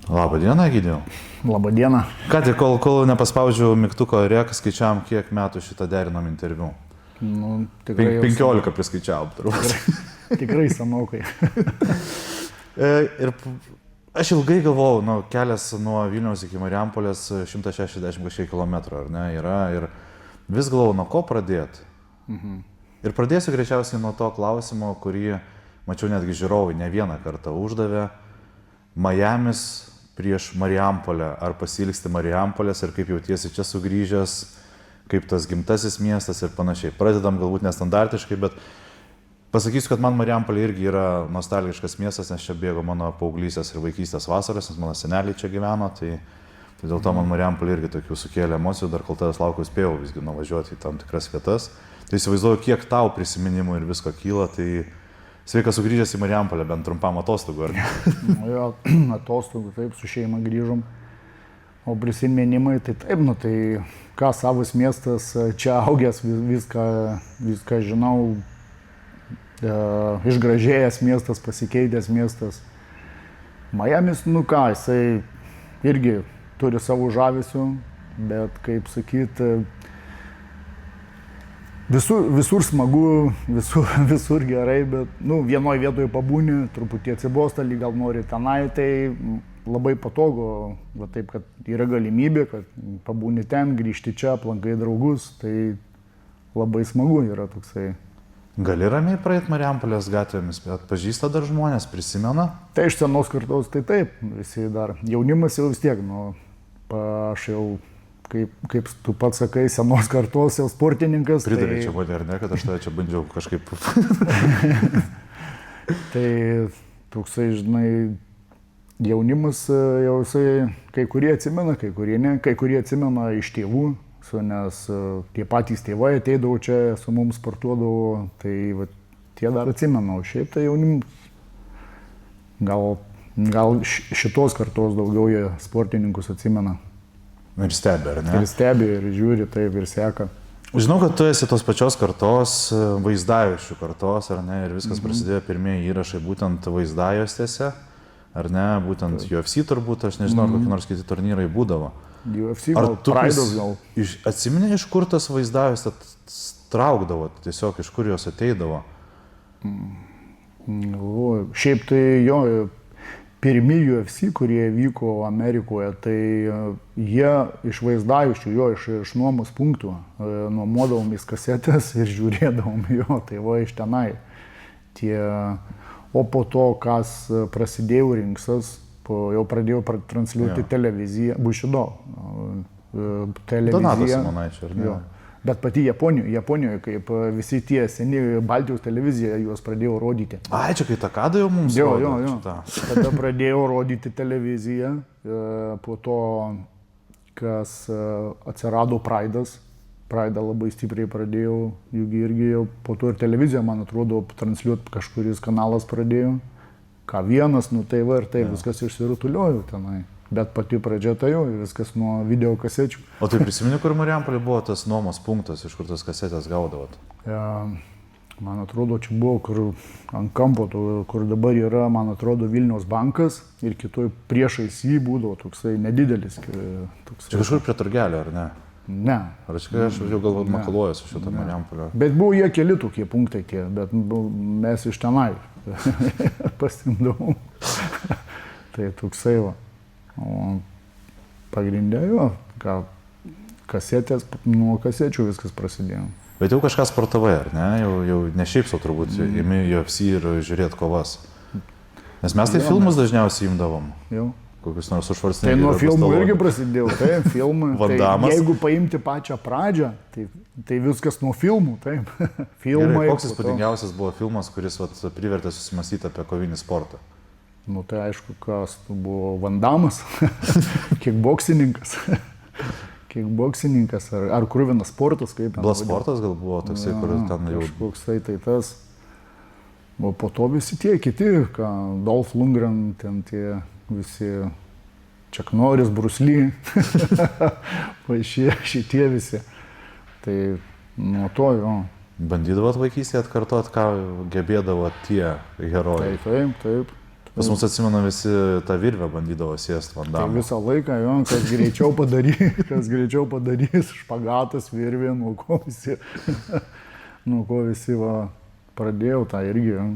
Labą dieną, Egidijau. Labą dieną. Ką tik, kol nepaspaudžiau mygtuko rėk, skaičiavam, kiek metų šitą derinom interviu. Nu, tikrai 15 priskaičiavom, turbūt. Tikrai senokai. Ir aš ilgai galvojau, kelias nuo Vilniaus iki Marijampolės 160 kažkiek kilometrų, ar ne, yra. Ir vis galvojau, nuo ko pradėti. Ir pradėsiu greičiausiai nuo to klausimo, kurį mačiau netgi žiūrovai ne vieną kartą uždavė. Majamis prieš Marijampolę. Ar pasilgsti Marijampolės ir kaip jautiesi čia sugrįžęs, kaip tas gimtasis miestas ir panašiai. Pradedam galbūt nestandartiškai, bet pasakysiu, kad man Marijampolė irgi yra nostalgiškas miestas, nes čia bėgo mano paauglystės ir vaikystės vasaros, nes mano seneliai čia gyveno, tai dėl to man Marijampolė irgi tokių sukėlė emocijų, dar kol tavęs laukiau spėjau visgi nuvažiuoti į tam tikras vietas. Tai įsivaizduoju, kiek tau prisiminimų ir visko kyla, tai sveikas sugrįžęs į Marijampolę, bent trumpam atostogų, ar ne? Jo, atostogų, taip, su šeima grįžom. O prisiminimai, tai taip, tai ką savas miestas, čia augęs, viską žinau, išgražėjęs miestas, pasikeitęs miestas. Majamis, jisai irgi turi savo žavesių, bet, kaip sakyti, visur smagu, visur gerai, bet vienoje vietoje pabūni, truputį atsibosta, lyg gal nori tenai, tai labai patogu, taip, kad yra galimybė, kad pabūni ten, grįžti čia, aplankai draugus, tai labai smagu yra toksai. Gali ramiai praeiti Marijampolės gatvėmis, bet atpažįsta dar žmonės, prisimena? Tai iš senos kartos, tai taip, visi dar, jaunimas jau vis tiek, aš jau, kaip tu pats sakai, senos kartos jau sportininkas. Pridarė čia mane, ar ne, kad aš tave čia bandžiau kažkaip. Tai toksai, žinai, jaunimas jau jisai, kai kurie atsimena, kai kurie ne, kai kurie atsimena iš tėvų, nes tie patys tėvai ateidavo čia, su mums sportuodavo, tai tie dar atsimena, o šiaip tai jaunimas, gal šitos kartos daugiau jie sportininkus atsimena. Ir stebi, ar ne? Ir stebi, ir žiūri, taip, ir seka. Žinau, kad tu esi tos pačios kartos, vaizdajuosčių kartos, ar ne? Ir viskas prasidėjo pirmieji įrašai būtent vaizdajuostėse, ar ne? Būtent UFC turbūt, aš nežinau, ar kokie nors kiti turnyrai būdavo. UFC gal Praidos gal. Atsimeni, iš kur tas vaizdajuostės traukdavo, tiesiog iš kur jos ateidavo? Šiaip tai jo, pirmi UFC, kurie vyko Amerikoje, tai jie iš vaizdajuosčių, jo, iš nuomos punktų, nuomodavom į kasetės ir žiūrėdavom jo, tai iš tenai. O po to, kas prasidėjo rinksas, jau pradėjau transliuoti televiziją, Bushido televiziją. Donatas Simonaičio, ar ne? Jo. Bet pati Japonijoje, kaip visi tie seni Baltijos televizija, juos pradėjau rodyti. Ai, čia kai Takada jau mums rodė. Jo. Tada pradėjau rodyti televiziją, po to, kas atsirado Praidas. Praidą labai stipriai pradėjau, irgi jau po to ir televiziją, man atrodo, transliuoti kažkuris kanalas pradėjo. K1, tai ir taip, viskas išsirutuliojo tenai. Bet pati pradžia tai jau, viskas nuo video kasečių. O tai prisimeni, kur Marijampolė buvo tas nuomos punktas, iš kur tas kasetės gaudavot? Man atrodo, čia buvo, kur ant kampo, kur dabar yra, man atrodo, Vilniaus bankas ir kitoj priešais jį būdavo toksai nedidelis. Čia kažkur prie Turgelio, ar ne? Ne. Ar aš jau galbūt makaluoju su šitą Marijampolę? Bet buvo jie keli tokie punktai tie, bet mes iš tenai pasimdavom. Tai toksai va. O pagrindė jo, kasetės, nuo kasečių viskas prasidėjo. Bet jau kažką sportavai, ar ne? Jau ne šiaip sau turbūt imi UFC ir žiūrėt kovas. Nes mes tai filmus dažniausiai imdavom. Jau. Kokius nors užvarsinėjus. Tai nuo filmų irgi prasidėjau, taip, filmai. Vandamas. Tai jeigu paimti pačią pradžią, tai viskas nuo filmų, taip. Filmai. Gerai, koks įspūdingiausias buvo filmas, kuris privertė susimąstyti apie kovinį sportą? Tai aišku, kas buvo Vandamas, kickboksininkas. Kickboksininkas ar kruvinas sportas, kaip ten. Bloodsportas gal buvo toksai, kur ten jau. Kažkoks tai tas. O po to visi tie kiti, Dolph Lundgren, ten tie visi Chuck Norris, Bruce Lee, šitie visi. Tai nuo to jo. Bandydavot vaikystėje atkartot, ką gebėdavo tie herojai? Taip. Pas mus atsimenu visi tą virvę bandydavo sėsti Tai vandamą. visą laiką, jo, kas greičiau padarys, špagatas, virvė, nuo ko visi va, pradėjau tą irgi. Jo.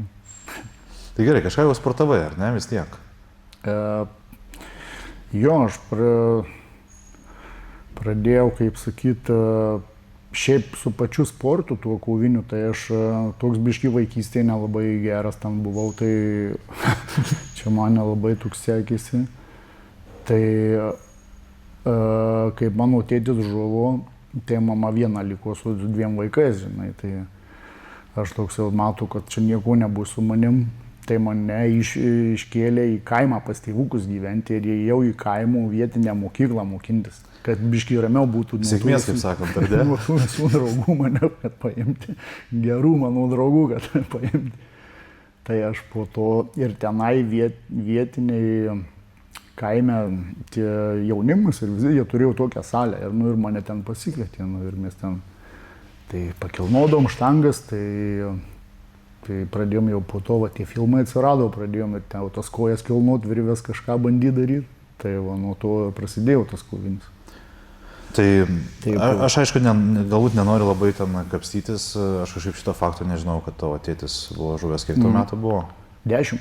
Tai gerai, kažką jau sportavai, ar ne, vis tiek? Jo, aš pradėjau, kaip sakyt, šiaip su pačiu sportu, tuo koviniu, tai aš toks biški vaikystėje nelabai geras ten buvau, tai čia man nelabai toks sekėsi. Tai kaip mano tėtis žuvo, tai mama viena liko su 2 vaikais, žinai, tai aš toks jau matau, kad čia nieko nebus su manim. Tai mane iškėlė į kaimą pas tėvukus gyventi ir ėjau į kaimų vietinę mokyklą mokintis, kad biškai ramiau būtų. Sėkmės, kaip sakant, ar ne? Nuo tų visų draugų mane, kad paimti. Gerų mano draugų, kad paimti. Tai aš po to ir tenai vietiniai kaime tie jaunimas ir visi, jie turėjo tokią salę ir, ir mane ten pasikvietė ir mes ten tai pakilnodom štangas, tai pradėjom jau po to, va, tie filmai atsirado, pradėjom ir ten tas kojas kilnot, virvės kažką bandyti daryti. Tai va, nuo to prasidėjo tas kovinis. Tai aš aišku, galbūt nenoriu labai ten kapstytis, aš kažkaip šito fakto nežinau, kad tavo tėtis buvo žuvęs, kiek tuo metu buvo? 10.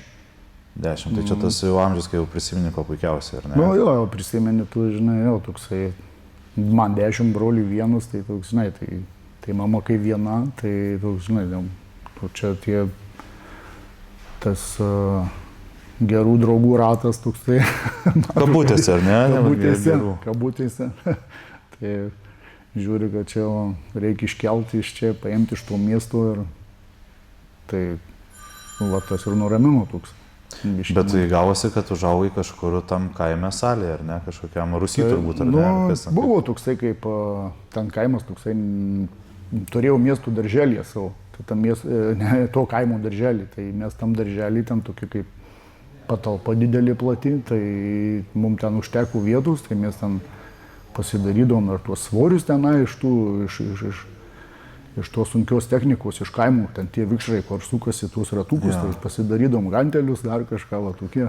10, tai čia tas jau amžius, kai jau prisimeni ko puikiausiai, ar ne? Nu jo, prisimeni, tu žinai, jau toksai, man 10 brolių vienus, tai toks, žinai, tai mama kaip viena, tai toks, žinai, čia tie, tas gerų draugų ratas toksai. Kabutėse, ar ne? Kabutėse. Tai žiūri, kad čia reikia iškelti iš čia, paimti iš to miesto ir tai va, tas ir nuramino toks. Bet tai gavosi, kad užaugai kažkur tam kaime salėje, ar ne? Kažkokiam Rusy turbūt, ar ne? Buvo toksai kaip ten kaimas toksai, turėjau miestų darželį savo. Tai to kaimo darželį, tai mes tam darželį ten tokia kaip patalpa didelė plati, tai mums ten užteko vietos, tai mes ten pasidarydom ir tuos svorius tenai iš tos sunkios technikos, iš kaimų, ten tie vikšrai, kur sukasi tuos ratukus, tai pasidarydom gantelius, dar kažką va tokie.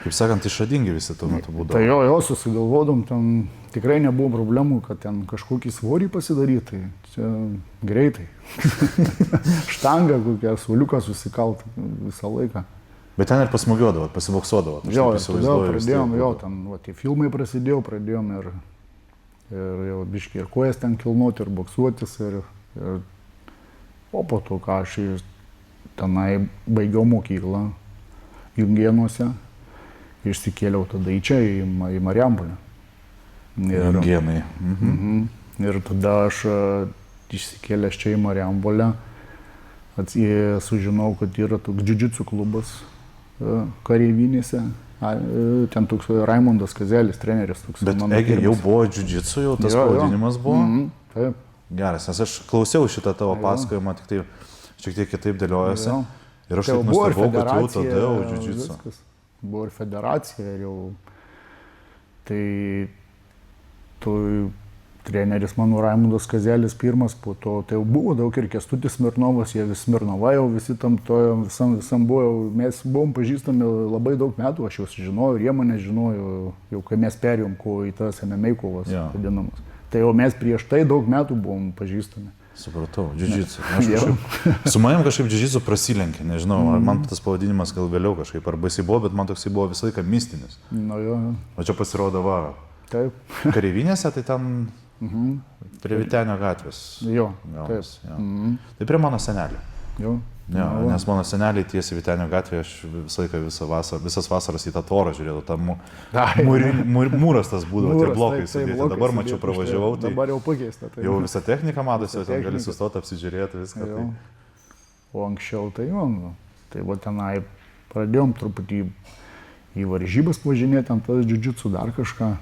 Kaip sakant, išradingi visi tuo metu būdavo. Tai jo, susigalvodom, ten tikrai nebuvo problemų, kad ten kažkokį svorį pasidaryti, tai čia greitai. Štangą kokią, suoliuką susikalt visą laiką. Bet ten ir pasmugiuodavot, pasiboksuodavot. Jo, pradėjom, jo, ten va, tie filmai pradėjom ir jau biškai ir kojas ten kilnuoti, ir boksuotis, o po to, ką aš tenai baigiau mokyklą Jungėnuose, išsikėliau tada į čia, į Marijampolę. Jungėnai. Ir tada aš išsikėlęs čia į Marijampolę, sužinau, kad yra toks džiudžitsu klubas Kareivinėse. Ten toks Raimondas Kazelis, treneris. Toks, bet jau buvo džiudžitsu, jau tas pavadinimas buvo? Taip. Geras, nes aš klausiau šitą tavo pasakojimą, tik tai šiek tiek kitaip dėliojasi. Ir aš taip nustebau, kad jau tada jau džiudžitsu. Buvo ir federacija, ir jau tai treneris mano Raimondas Kazelis pirmas, po to tai jau buvo daug ir Kęstutis Smirnovas, jie vis Smirnovai jau visi tam visam buvo, mes buvom pažįstami labai daug metų, aš juos žinojau ir jie mane žinojo, jau kai mes perėjom į tas MMA kovas vadinamas. Tai jau mes prieš tai daug metų buvom pažįstami. Supratau, džiudžitsu. Su manim kažkaip džiudžitsu prasilenkė, nežinau, ar man tas pavadinimas gal vėliau kažkaip ar baisiai buvo, bet man toksai buvo visą laiką mistinis. O čia pasirodo va, Kareivinėse, tai ten prie Vytenio gatvės. Jo, taip. Tai prie mano senelio. Jo. Nes mano seneliai tiesiai Vytenio gatvėje, aš visą laiką visas vasaras į tą tvorą žiūrėjau, mūras tas būdavo, tie blokai sudėti. Dabar mačiau, pravažiavau, tai dabar jau pakeista. Jau visą techniką matosi, ten gali sustoti, apsižiūrėti viską. O anksčiau tai jo, tai va tenai pradėjom truputį į varžybas važinėti, ant tas džiudžitsu dar kažką.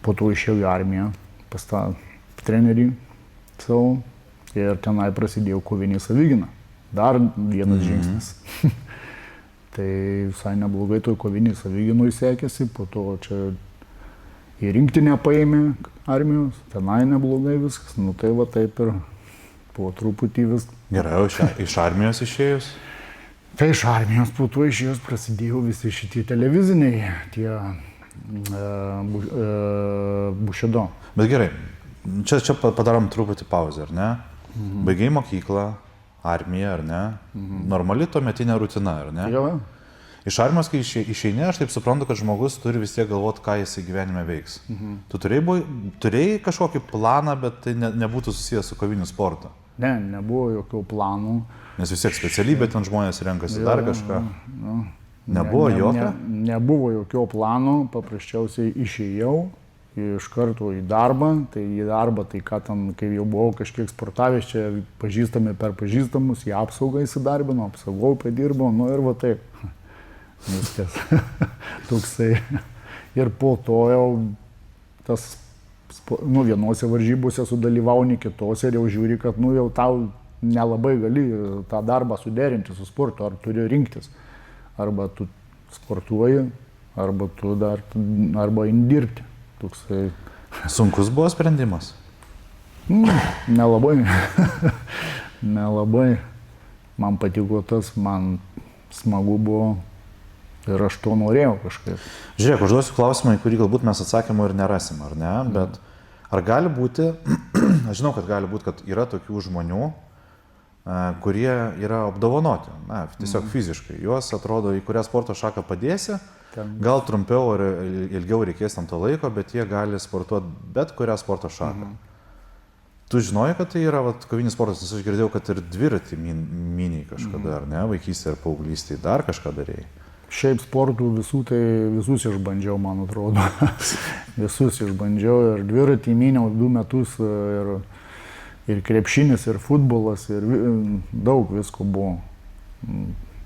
Po to išėjau į armiją pas tą trenerį savo ir tenai prasidėjau kovinį savigyną. Dar vienas žingsnis. Tai visai neblogai toj kovinį savigynui sekėsi, po to čia į rinktinę paėmė armijos, tenai neblogai viskas, nu tai va taip ir po truputį vis. Gerai, o iš armijos išėjus? Tai iš armijos po to išėjus prasidėjo visi šitie televiziniai, tie Bušido. Bet gerai, čia padarom truputį pauzę, ar ne? Baigiai mokyklą, armiją, ar ne? Normali tuometinė rutina, ar ne? Jo. Iš armijos, kai išeini, aš taip suprantu, kad žmogus turi vis tiek galvoti, ką jisai gyvenime veiks. Tu turėjai kažkokį planą, bet tai nebūtų susijęs su koviniu sportu. Ne, nebuvo jokių planų. Nes vis tiek specialybė, ten žmonės renkasi dar kažką. Nebuvo jokio? Nebuvo jokio plano, paprasčiausiai išėjau iš karto į darbą. Tai į darbą, tai ką ten, kai jau buvau kažkiek sportavęs, čia pažįstami per pažįstamus, į apsaugą įsidarbino, apsaugau, padirbau, nu ir va taip. Viskas. Toksai. Ir po to jau tas, nu, vienose varžybose sudalyvauni, kitose ir jau žiūri, kad, nu, jau tau nelabai gali tą darbą suderinti su sportu, ar turi rinktis. Arba tu sportuoji, arba tu arba indirbti. Toksai. Sunkus buvo sprendimas? Nelabai. Nelabai. Man patiko tas, man smagu buvo. Ir aš to norėjau kažkaip. Žiūrėk, užduosiu klausimą, į kurį galbūt mes atsakymų ir nerasim, ar ne? Bet ar gali būti, aš žinau, kad gali būti, kad yra tokių žmonių, kurie yra apdovanoti, tiesiog fiziškai. Juos atrodo, į kurią sporto šaką padėsi, gal trumpiau ar ilgiau reikės tam to laiko, bet jie gali sportuoti bet kurią sporto šaką. Tu žinojai, kad tai yra kovinis sportas, nes aš girdėjau, kad ir dviratį miniai kažkada, ar ne, vaikystėje ar paauglystėje dar kažką darėjai. Šiaip sportų visus išbandžiau, man atrodo. Visus išbandžiau ir dviratį myniau 2 metus ir krepšinis, ir futbolas, ir daug visko buvo.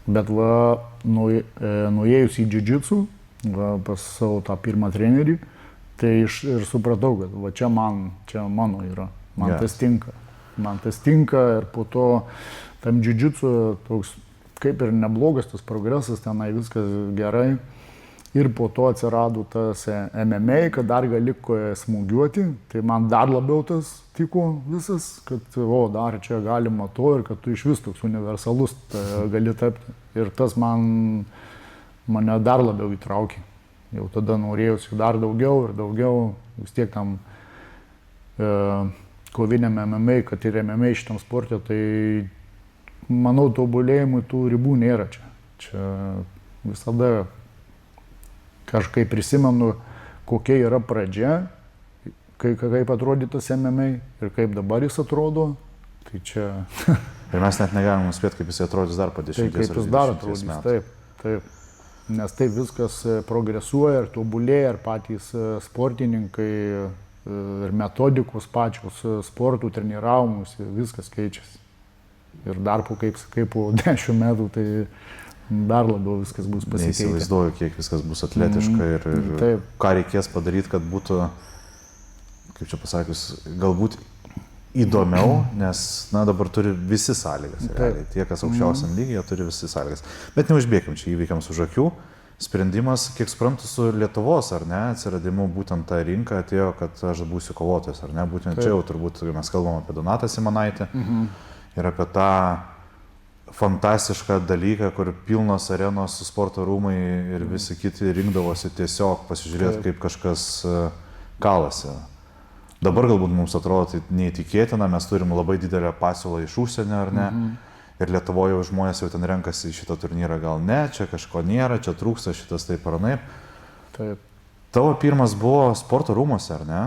Bet va, nuėjus į džiudžitsu, pas savo tą pirmą trenerį, tai ir supratau, kad va čia mano yra. Man tas tinka. Man tas tinka ir po to tam džiudžitsu toks kaip ir neblogas tas progresas, tenai viskas gerai. Ir po to atsirado tas MMA, kad dar gali smūgiuoti. Tai man dar labiau tas tiko visas, kad dar čia galima to ir kad tu iš vis toks universalus gali tapti. Ir tas mane dar labiau įtraukė. Jau tada norėjusi dar daugiau ir daugiau. Vis tiek tam koviniam MMA, kad ir MMA šitam sportė, tai manau, tobulėjimui tų ribų nėra čia. Čia visada kažkaip prisimenu, kokia yra pradžia, kaip atrodytas MMA ir kaip dabar jis atrodo. Tai čia... Ir mes net negalim nuspėti, kaip jis atrodys dar po 10 metų. Kaip jis dar atrodys, taip. Nes taip viskas progresuoja ir tobulėja, ir patys sportininkai, ir metodikos pačios sportų treniravimus, viskas keičiasi. Ir dar po 10 metų, tai dar labiau viskas bus pasikeitę. Neįsivaizduoju, kiek viskas bus atletiška ir ką reikės padaryti, kad būtų, kaip čia pasakius, galbūt įdomiau, nes dabar turi visi sąlygas. Tie, kas aukščiausiam lygyje, turi visi sąlygas. Bet neužbėkim čia įvykiams už akių. Sprendimas, kiek suprantu, su Lietuvos, ar ne, atsiradimu būtent ta rinka atėjo, kad aš būsiu kovotojas, ar ne, būtent čia jau turbūt mes kalbam apie Donatą Simonaitį. Ir apie tą fantastišką dalyką, kur pilnos arenos su sporto rūmai ir visi kiti rinkdavosi tiesiog pasižiūrėti, kaip kažkas kalasi. Dabar galbūt mums atrodo tai neįtikėtina, mes turim labai didelę pasiūlą iš užsienio, ar ne? Ir Lietuvoje žmonės jau ten renkasi į šitą turnyrą, gal ne, čia kažko nėra, čia trūksta šitas taip ar anaip. Taip. Tavo pirmas buvo sporto rūmuose, ar ne?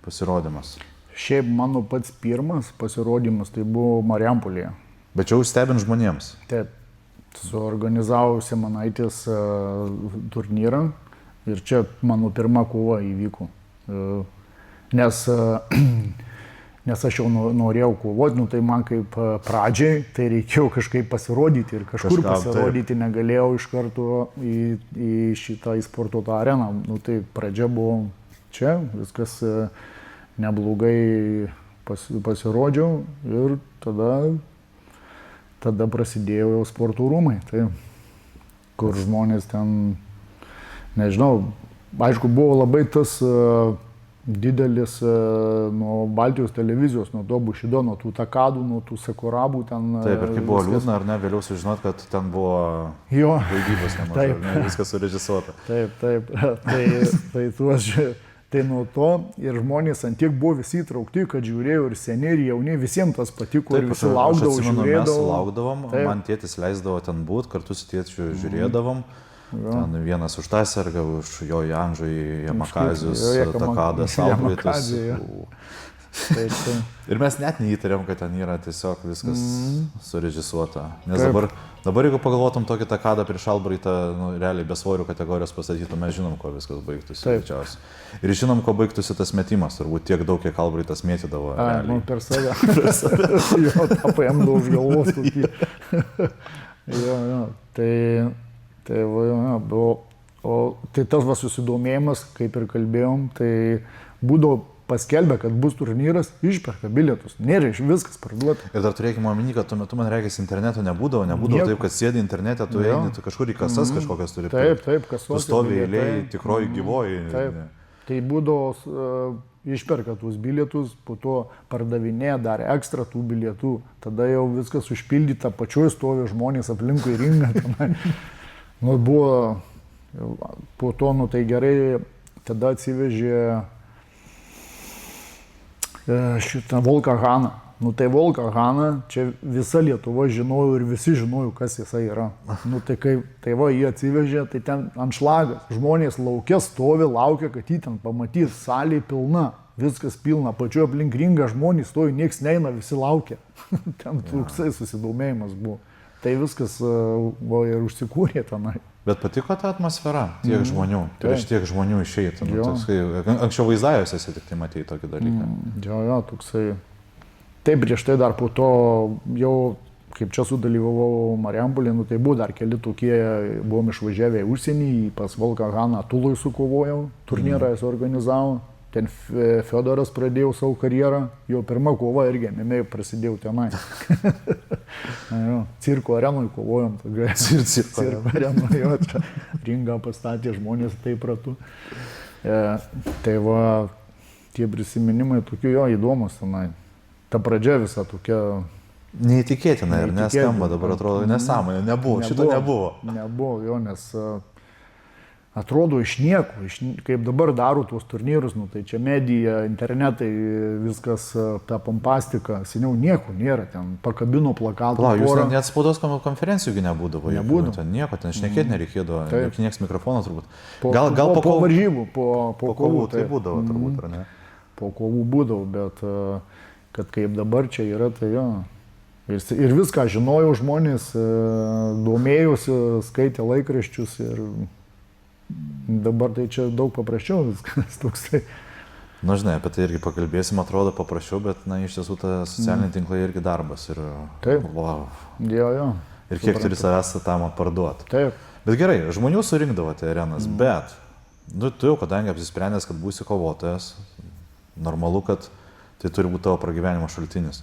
Pasirodymas. Šiaip mano pats pirmas pasirodymas tai buvo Marijampolėje. Bet čia jau stebint žmonėms. Taip. Suorganizavau Simonaitės turnyrą ir čia mano pirma kova įvyko. Nes aš jau norėjau kovoti, tai man kaip pradžiai, tai reikėjo kažkaip pasirodyti ir kažkur pasirodyti, negalėjau iš karto į šitą sporto areną. Tai pradžia buvo čia, viskas neblogai pasirodžiau ir tada prasidėjo jau sporto rūmai, tai, kur žmonės ten, nežinau, aišku, buvo labai tas didelis nuo Baltijos televizijos, nuo to Bušido, nuo tų takadų, nuo tų sakurabų ten. Taip, ir kaip buvo liūdna, ar ne, vėliau sužinot, kad ten buvo vaidybos nemažai, ne, viskas surežisuota. Taip, tai tuos, tai nuo to ir žmonės ant tiek buvo visi įtraukti, kad žiūrėjau ir seniai, ir jauni, visiems tas patiko, taip, ir visi laukdavo, žiūrėdavo. Mes laukdavom, man tėtis leisdavo ten būt, kartu su tėčiu žiūrėdavom. Ten vienas už tą serga, už jo Janžą į Jamakazius, Takadas, Albritus. Ir mes net neįtarėm, kad ten yra tiesiog viskas surežisuota. Nes dabar jeigu pagalvotum tokį Takadą prieš Albraitą, realiai be svorių kategorijos pastatytų, mes žinom, kuo viskas baigtųsi. Ir žinom, kuo baigtųsi tas metimas, turbūt tiek daug, kiek Albraitas mėtydavo. Per save. Jo, tą paėmdavo už galvos tokį. Jo, tai tas susidomėjimas, kaip ir kalbėjom, tai būdavo paskelbė, kad bus turnyras, išperka bilietus, nėra viskas parduota. Ir dar turėkime omeny, kad tuo metu, man reikės, interneto nebūdavo taip, kad sėdi internete, tu eini, tu kažkur į kasas kažkokias turi. Taip, kasos. Tu stovi eilėje, tikroji gyvoji. Taip, tai būdavo išperka tuos bilietus, po to pardavinė dar ekstra tų bilietų, tada jau viskas užpildyta, pačioj stovi žmonės aplinkui ringą. Buvo, po to, tai gerai, tada atsivežė šitą Volką Haną. Tai Volką Haną, čia visa Lietuva žinojo ir visi žinojo, kas jisai yra. Tai va, jį atsivežė, tai ten anšlagas. Žmonės laukia stovi, laukia, kad jį ten pamatys, salė pilna, viskas pilna, pačiu aplink ringą žmonės stovi, nieks neina, visi laukia. Ten toksai susidomėjimas buvo. Tai viskas ir užsikūrė tenai. Bet patiko ta atmosfera, tiek žmonių, prieš tiek žmonių išeiti. Anksčiau vaizdajuose esi tik tai matėjai tokį dalyką. Jo, toksai. Taip, prieš tai dar po to jau, kaip čia sudalyvavau Marijampolėj, tai buvo dar keli tokie, buvom išvažiavę į užsienį, pas Volką Haną Tuloj sukovojau, turnyrą esu organizavau. Ten Fiodoras pradėjau savo karjerą, jo pirma kova irgi, MMA prasidėjau tenai. Cirko arenui kovojom. Cirko arenui, jo, čia ringą pastatė žmonės taip ratu. Tai va, tie prisiminimai tokie jo įdomus tenai. Ta pradžia visa tokia... Neįtikėtina ir neskamba, dabar atrodo nesąmonė, šito nebuvo. Nebuvo, jo, nes... Atrodo iš nieko, kaip dabar daro tuos turnyrus, tai čia medija, internetai, viskas, ta pompastika, seniau nieko nėra, ten pakabino plakatų. Jūs net spaudos konferencijų nebūdavo. Nebūdavo. Ten nieko, ten šnekėti nereikėdavo, nieks mikrofono turbūt. Gal po varžybų, po kovų. Tai būdavo turbūt, ar ne? Po kovų būdavo, bet kad kaip dabar čia yra, tai jo. Ir viską žinojau žmonės, domėjusi, skaitė laikraščius ir... Dabar tai čia daug paprasčiau viskas toksai. Žinai, apie tai irgi pakalbėsim, atrodo paprasčiau, bet iš tiesų ta socialiniai tinklai irgi darbas. Taip. Wow. Jo. Ir kiek turi savęs tam parduoti. Taip. Bet gerai, žmonių surinkdavote arenas, bet tu jau kadangi apsisprendęs, kad būsi kovotojas, normalu, kad tai turi būti tavo pragyvenimo šaltinis.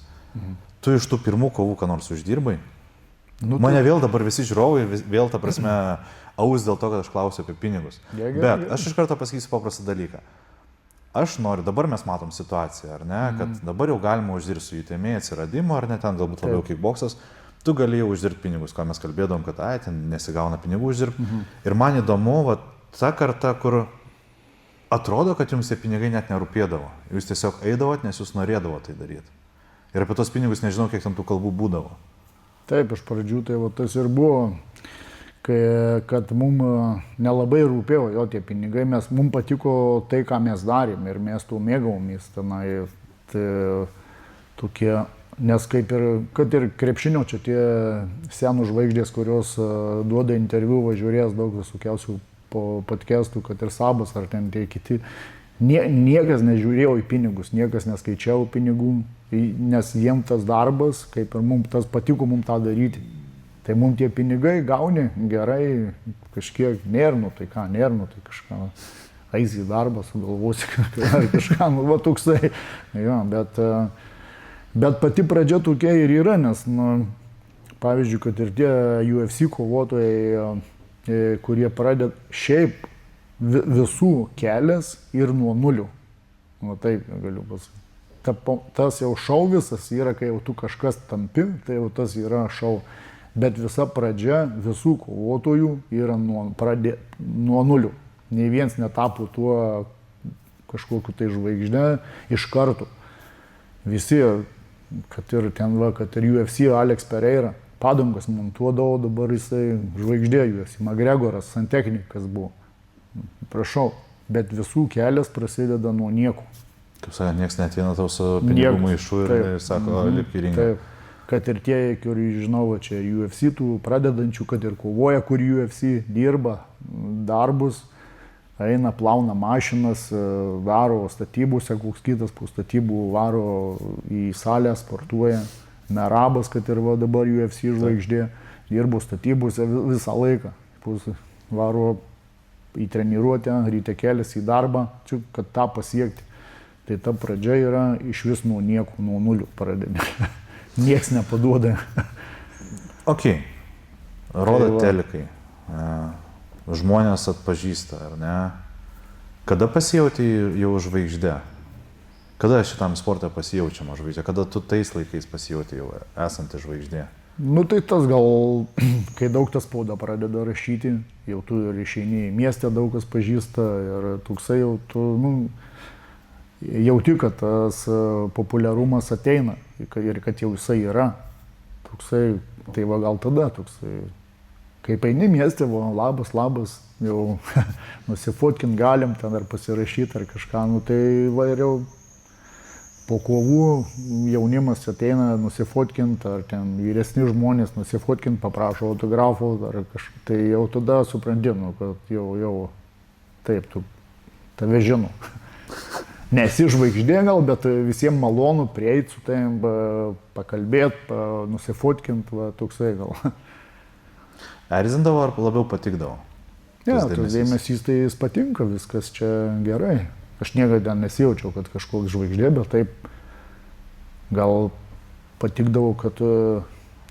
Tu iš tų pirmų kovų ką nors uždirbai? Mane vėl dabar visi žiūrovai, vėl ta prasme aus dėl to, kad aš klausiu apie pinigus. Bet aš iš karto pasakysiu paprastą dalyką. Aš noriu, dabar mes matom situaciją, ar ne, kad dabar jau galima uždirbti su įtėmė atsiradimo, ar ne, ten galbūt labiau kickboksas, tu galėjai uždirbti pinigus, ko mes kalbėdom, kad ten nesigauna pinigų uždirbti. Ir man įdomu, ta karta, kur atrodo, kad jums tie pinigai net nerūpėdavo. Jūs tiesiog eidavot, nes jūs norėdavo tai daryti. Ir apie tos pinigus nežinau, kiek ten tų kalbų būdavo. Taip, iš pradžių tai tas ir buvo, kad mums nelabai rūpėjo jo tie pinigai, mums patiko tai, ką mes darėm ir mes to mėgavomės tenai. Tai tokie, nes kaip ir, kad ir krepšinio čia tie senų žvaigždės, kurios duoda interviu, važiuorės daug visokiausių podcastų, kad ir Sabas ar ten tie kiti. Niekas nežiūrėjo į pinigus, niekas neskaičiavo pinigų, nes jiems tas darbas, kaip ir mums tas patiko mums tą daryti. Tai mums tie pinigai gauni gerai, kažkiek nėra, tai ką, nėra, tai kažką, eisi į darbą, sugalvosi kažką, va toksai. Jo, bet pati pradžia tokia ir yra, nes, pavyzdžiui, kad ir tie UFC kovotojai, kurie pradeda šiaip visų kelias ir nuo nulio. Va taip galiu pasakyti. Tas jau šou visas yra, kai jau tu kažkas tampi, tai jau tas yra šou. Bet visa pradžia visų kovotojų yra nuo nulių. Nei vienas netapo tuo kažkokiu tai žvaigždė iš karto. Visi, kad ir ten va, kad ir UFC Alex Pereira, padangas montuodavo, dabar jisai žvaigždė UFC, McGregoras, santechnikas buvo. Prašau, bet visų kelias prasideda nuo nieko. Kaip sakė, niekas neateina tau su pinigų maišu ir sako, lipk į ringą. Taip. Kad ir tie, kur žinau, čia UFC tų pradedančių, kad ir kovoja, kur UFC dirba darbus, eina, plauna mašinas, varo statybose, koks kitas po statybų varo į salę, sportuoja. Merabas, kad ir va, dabar UFC žvaigždė, dirbo statybose visą laiką. Varo į treniruotę, ryte keliasi į darbą, kad tą pasiekti. Tai ta pradžia yra iš vis nuo nieko, nuo nulių pradėti. Niekas nepaduoda. Ok, rodo telikai, žmonės atpažįsta, ar ne? Kada pasijauti jau žvaigždė? Kada šitam sportą pasijaučiama žvaigždė? Kada tu tais laikais pasijauti jau esanti žvaigždė? Nu tai tas gal, kai daug tas spauda pradeda rašyti, jau tu ir išeini į miestą, daug kas pažįsta ir toksai jau tu, jauti, kad tas populiarumas ateina ir kad jau jisai yra. Toksai, tai va gal tada toksai. Kaip eini miestė, labas, jau nusifotkint galim ten ar pasirašyti ar kažką, tai va ir jau po kovų jaunimas ateina nusifotkint, ar ten vyresni žmonės nusifotkint, paprašo autografų ar kažką, tai jau tada supranti, kad jau taip, tu tave žino. Nesi žvaigždė gal, bet visiems malonu prieiti su tavim, pakalbėti, nusifotkint, toksai gal. Erzindavo ar labiau patikdavo? Ne, tas dėmesys tai jis patinka, viskas čia gerai. Aš niekada nesijaučiau, kad kažkoks žvaigždė, bet taip gal patikdavo, kad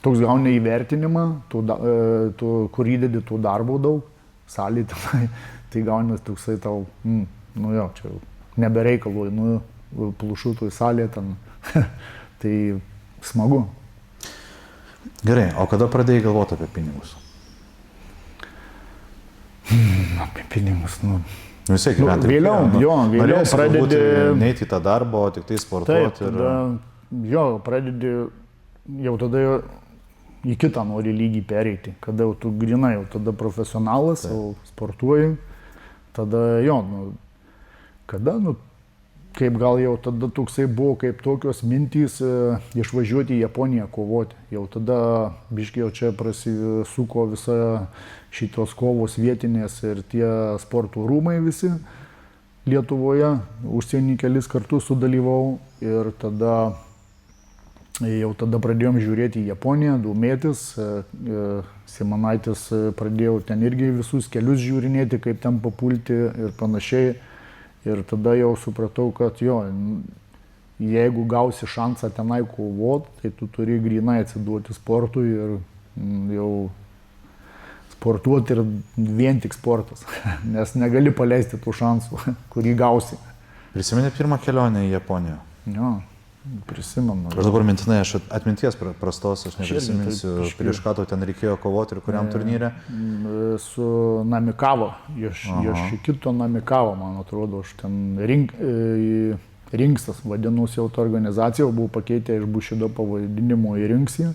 toks gauni įvertinimą, kur įdedi tų darbų daug, salį tenai, tai gauni toksai tau, čia nebereikalui, plušutų į salę ten, tai smagu. Gerai, o kada pradėjai galvoti apie pinigus? Apie pinigus, Visai gyventi. Vėliau pradedi... Neiti į tą darbą, o tik tai sportuoti. Taip, pradedi, jau tada į kitą nori lygį pereiti, kada jau tu grinai, jau tada profesionalas, jau sportuoji, tada kaip gal jau tada toksai buvo, kaip tokios mintys išvažiuoti į Japoniją kovoti. Jau tada biškai jau čia prasisuko visa šitos kovos vietinės ir tie sporto rūmai visi Lietuvoje. Užsienį kelis kartus sudalyvau ir tada pradėjom žiūrėti į Japoniją, domėtis. Simanaitis pradėjau ten irgi visus kelius žiūrinėti, kaip ten papulti ir panašiai. Ir tada jau supratau, kad jeigu gausi šansą tenai kovot, tai tu turi grinai atsiduoti sportui ir jau sportuoti ir vien tik sportas, nes negali paleisti tų šansų, kurį gausi. Prisimeni pirmą kelionę į Japoniją? Jo, prisimenu. Aš dabar mintinai, aš atminties prastos, aš neprisiminsiu, prieš ką tau ten reikėjo kovoti ir kuriam turnyre. Su Namikawa, Yoshikito Namikawa, man atrodo, aš ten Ringstas vadinausi jau tą organizaciją, buvau pakeitę iš Bushido pavadinimo į Ringsį.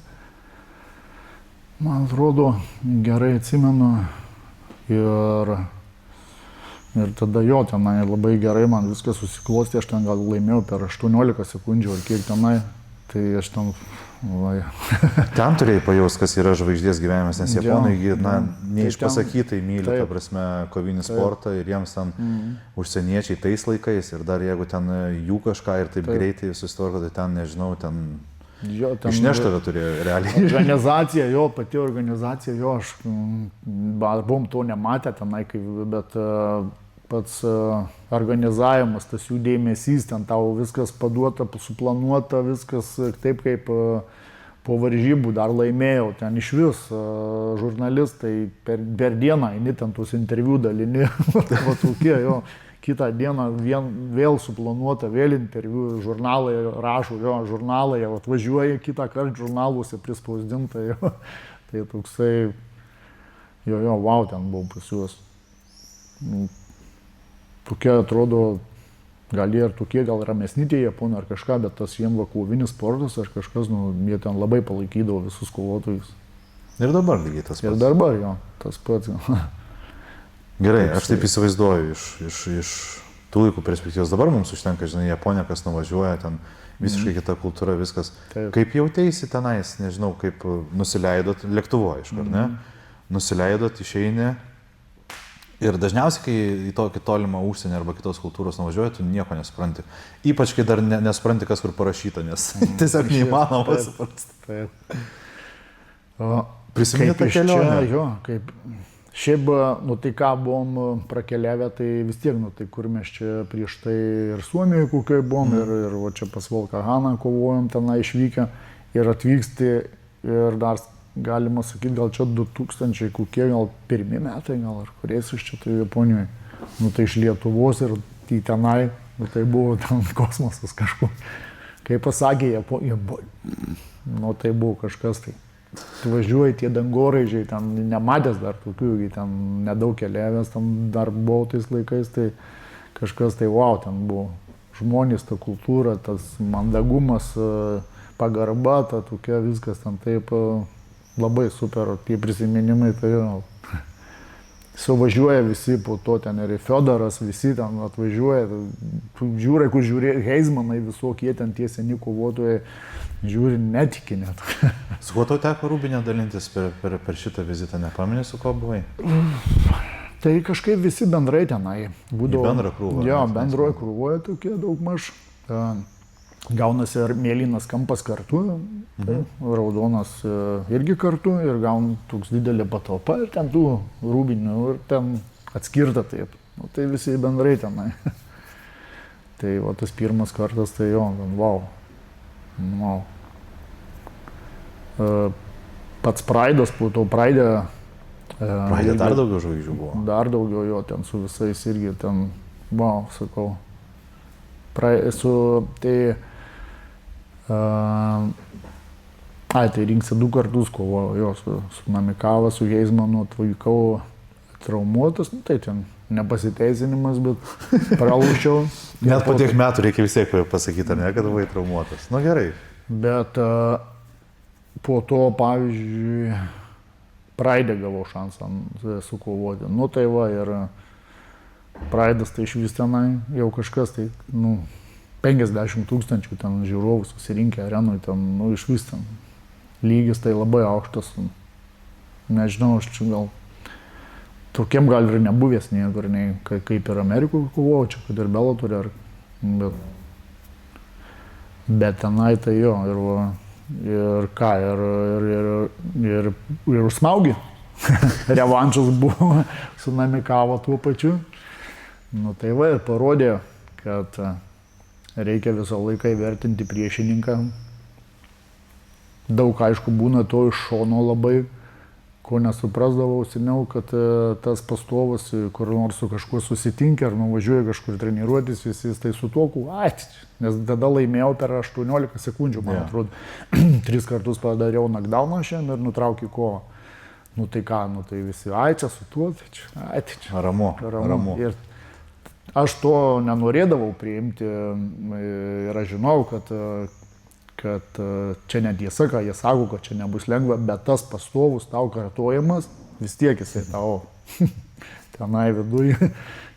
Man atrodo, gerai atsimenu ir tada tenai labai gerai man viskas susiklostė, aš ten gal laimėjau per 18 sekundžių ar kiek tenai, tai aš ten... Ten turėjai pajaust, kas yra žvaigždės gyvenimas, nes japonai neišpasakytai myli, ta prasme, kovinį sportą ir jiems ten užsieniečiai tais laikais ir dar jeigu ten jų kažką ir taip greitai susitvarko, tai ten, nežinau, ten išneštovę turėjo realiai. Organizacija, pati organizacija, aš buvom to nematę tenai, bet pats organizavimas, tas jų dėmesys, ten tau viskas paduota, suplanuota, viskas taip kaip po varžybų dar laimėjau, ten iš vis žurnalistai per dieną eini ten tuos interviu dalini, tokie, kitą dieną vėl suplanuota, vėl interviu, žurnalai rašo, jo, žurnalai jau atvažiuoja, kitą kartą žurnaluose prispausdinta, jo. Tai toksai, jo, wow, ten buvau pas juos. Tokie atrodo, gal ir tokie, gal ramesni tie japonai ar kažką, bet tas jiems va kovinis sportas ar kažkas, jie ten labai palaikydavo visus kovotojus. Ir dabar lygiai tas pats. Ir dabar, jo, tas pats. Gerai, aš taip įsivaizduoju iš tų laikų perspektyvos. Dabar mums užtenka, žinai, Japonija, kas nuvažiuoja, ten visiškai kita kultūra, viskas. Taip. Kaip jautėsi tenais, nežinau, kaip nusileidot, lėktuvo, aišku, ar ne? Nusileidot, išeini. Ir dažniausiai, kai į tokį tolimą užsienį arba kitos kultūros nuvažiuoji, tu nieko nesupranti. Ypač, kai dar nesupranti, kas kur parašyta, nes tiesiog neįmanoma suprasti. Taip. Prisiminėte tą kelionę? Jo, kaip šiaip, tai ką buvom prakeliavę, tai vis tiek, tai kur mes čia prieš tai ir Suomijoje kokioj buvom, ir va čia pas Volkahaną kovojom tenai išvykę, ir atvyksti, ir dar galima sakyti, gal čia 2000 kokie, gal pirmi metai, gal ar kuriais iš čia tai Japonijoje. Tai iš Lietuvos ir į tenai, tai buvo ten kosmosas kažkur. Kaip pasakė Japonija, tai buvo kažkas tai. Tu važiuoji tie dangoraižiai, ten nematęs dar tokių, ten nedaug keliavęs, ten dar buvau tais laikais, tai kažkas tai wow, ten buvo. Žmonės, ta kultūra, tas mandagumas, pagarba, ta tokia viskas ten taip labai super, tie prisiminimai, tai suvažiuoja visi po to ten ir Fiodoras, visi ten atvažiuoja, tu žiūri, kur žiūri, Heizmanai visokie ten tie seni kovotojai, žiūri, netiki net. Su kuo tau teko Rūbinė dalintis per šitą vizitą, nepameni, su kuo buvai? Tai kažkaip visi bendrai tenai būdavo. Bendra krūva. Jo, bendroje krūvoje tokie daug maž. Gaunasi ir mėlynas kampas kartu, raudonas irgi kartu, ir gaun toks didelė patalpa ir ten tų Rūbinių, ir ten atskirta taip. Tai visi bendrai tenai. Tai va tas pirmas kartas, tai jo, wow. Pats Praidas, po to Praidė. Praidė dar daugiau žvaigždžių buvo. Dar daugiau jo, ten su visais irgi ten, wow, sakau. Tai rinksi 2 kartus kovojo, jo, su Namikava, su Heizmanu atvykau traumuotas, tai ten nepasiteisinimas, bet pralūščiau. Net po tiek metų reikia vis tiek pasakyti, ar ne, kad buvai traumuotas. Nu gerai. Bet po to, pavyzdžiui, Praidė gavau šansą sukovoti. Tai va, ir Praidas tai iš vis tenai jau kažkas, tai 50 000 ten žiūrovų susirinkę arenui, ten, iš vis ten lygis tai labai aukštas. Nežinau, aš čia gal tokiem gal ir nebuvęs niekur, nei kaip ir Amerikoje kovojau, čia kad ir Bellator'e, bet tenai tai jo, ir ką, ir užsmaugė. Revanšas buvo su Namikava tuo pačiu. Tai va, ir parodė, kad reikia visą laiką įvertinti priešininką. Daug, aišku, būna to iš šono labai, ko nesuprasdavau seniau, kad tas pastovas, kur nors su kažkuo susitinkia ar nuvažiuoja kažkur treniruotis, visi tai su toku, nes tada laimėjau per 18 sekundžių, man atrodo. 3 kartus padariau knockdowną šiandien ir nutraukė kovą. Tai ką, tai visi, čia su tuo, tai čia. Ramu. Ir aš to nenorėdavau priimti ir aš žinau, kad čia netiesa, ką jie sako, kad čia nebus lengva, bet tas pastovus tau kartojimas, vis tiek jisai tau tenai viduj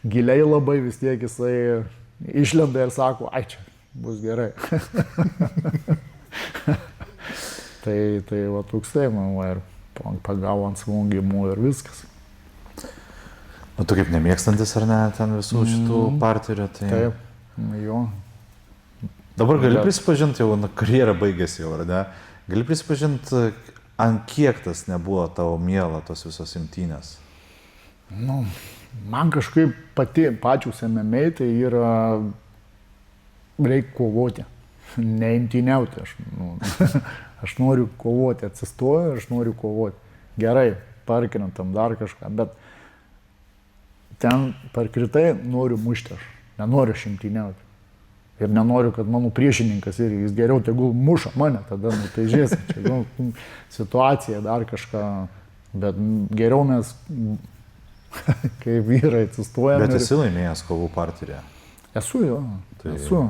giliai labai, vis tiek jisai išlenda ir sako, čia bus gerai. Tai va toksai, man ir pagavo ant smūgimų ir viskas. Tu kaip nemėgstantis ar ne ten visų šitų partijų, tai... Taip, jo. Dabar gali prisipažinti, jau karjera baigėsi jau, ar ne? Gali prisipažinti, ant kiek tas nebuvo tavo miela, tos visos imtynės? Man kažkaip pačius MMA tai yra reikia kovoti, neimtyniauti. Aš noriu kovoti, atsistoju, aš noriu kovoti. Gerai, parkinam tam dar kažką, bet ten parkritai, noriu mušti aš, nenoriu šimtyniauti. Ir nenoriu, kad mano priešininkas ir jis geriau tegul muša mane, tada, nu, tai žiūrėsim, čia situacija, dar kažką, bet geriau mes, kaip vyrai, atsistojame. Bet esi laimėjęs kovų parterėje? Esu jo, Tai- esu.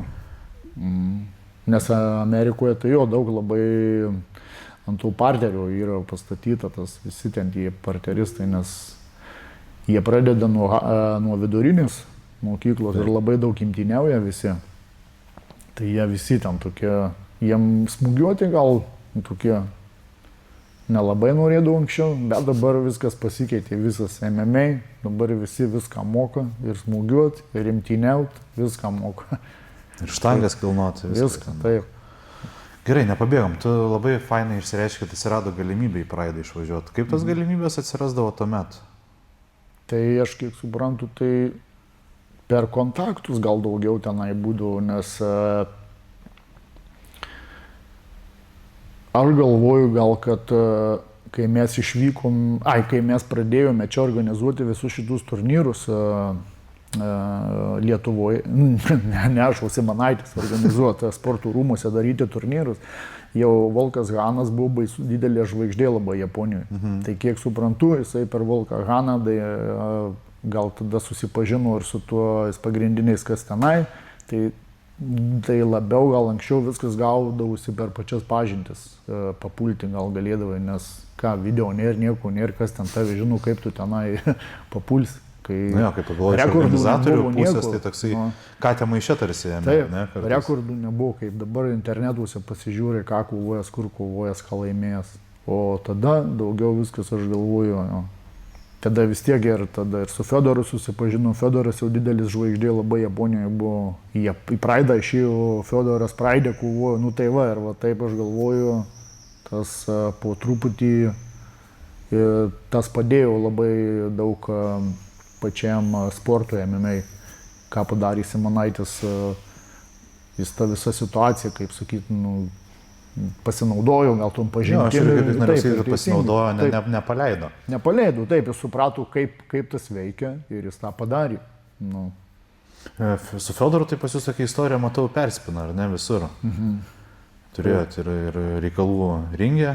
Nes Amerikoje tai jo daug labai ant tų parterių yra pastatyta, tas visi ten tie parteristai, nes jie pradeda nuo vidurinės mokyklos ir labai daug imtyniauja visi. Tai jie visi ten tokie, jiem smūgiuoti gal tokie nelabai norėdavo anksčiau, bet dabar viskas pasikeitė, visas MMA, dabar visi viską moka ir smūgiuoti, ir imtyniauti, viską moka. Ir štangas kilnoti. Viską, taip. Gerai, nepabėgam. Tu labai fainai išsireiškia, kad atsirado galimybė į Praidą išvažiuoti. Kaip tas galimybės atsirasdavo tuomet? Tai aš kiek suprantu, tai per kontaktus gal daugiau tenai būdavo, nes aš galvoju gal, kad kai mes išvykom, kai mes pradėjome čia organizuoti visus šitus turnyrus Lietuvoje, ne aš, o Simanaitis organizuoti sporto rūmuose daryti turnyrus, jau Volkas Hanas buvo baisų didelė žvaigždė labai Japonijoje. Tai kiek suprantu, jisai per Volką Haną gal tada susipažino ir su tuo pagrindiniais, kas tenai, tai labiau gal anksčiau viskas gaudavosi per pačias pažintis, papulti gal galėdavai, nes ką, video nėra, nieko nėra, kas ten tave žino, kaip tu tenai papulsi. Na jo, kaip pagalvoju, iš organizatorių pusės, tai toksai, ką te maišė tarsi jame. Taip, rekordų nebuvo, kaip dabar internetuose pasižiūrė, ką kovojas, kur kovojas, ką laimėjęs. O tada daugiau viskas, aš galvoju, jo. Tada vis tiek ir su Fiodoru susipažinau, Fiodoras jau didelis žvaigždė labai Japonijoje buvo, į Praidą išėjo, Fiodoras Praidė kovojo, nu tai va, ir va taip aš galvoju, tas po truputį, tas padėjo labai daug pačiam sportui MMA, ką padarė Simanaitis, jis tą visą situaciją, kaip sakyti, pasinaudojo, gal tom pažinti. Aš irgi kaip norėjau, kad pasinaudojo, nepaleido. Nepaleido, taip, jis suprato, kaip tas veikia ir jis tą padarė. Nu. Su Fiodoru tai pas jūs tokia istorija, matau, persipina, ar ne, visur. Turėjot ir reikalų ringę.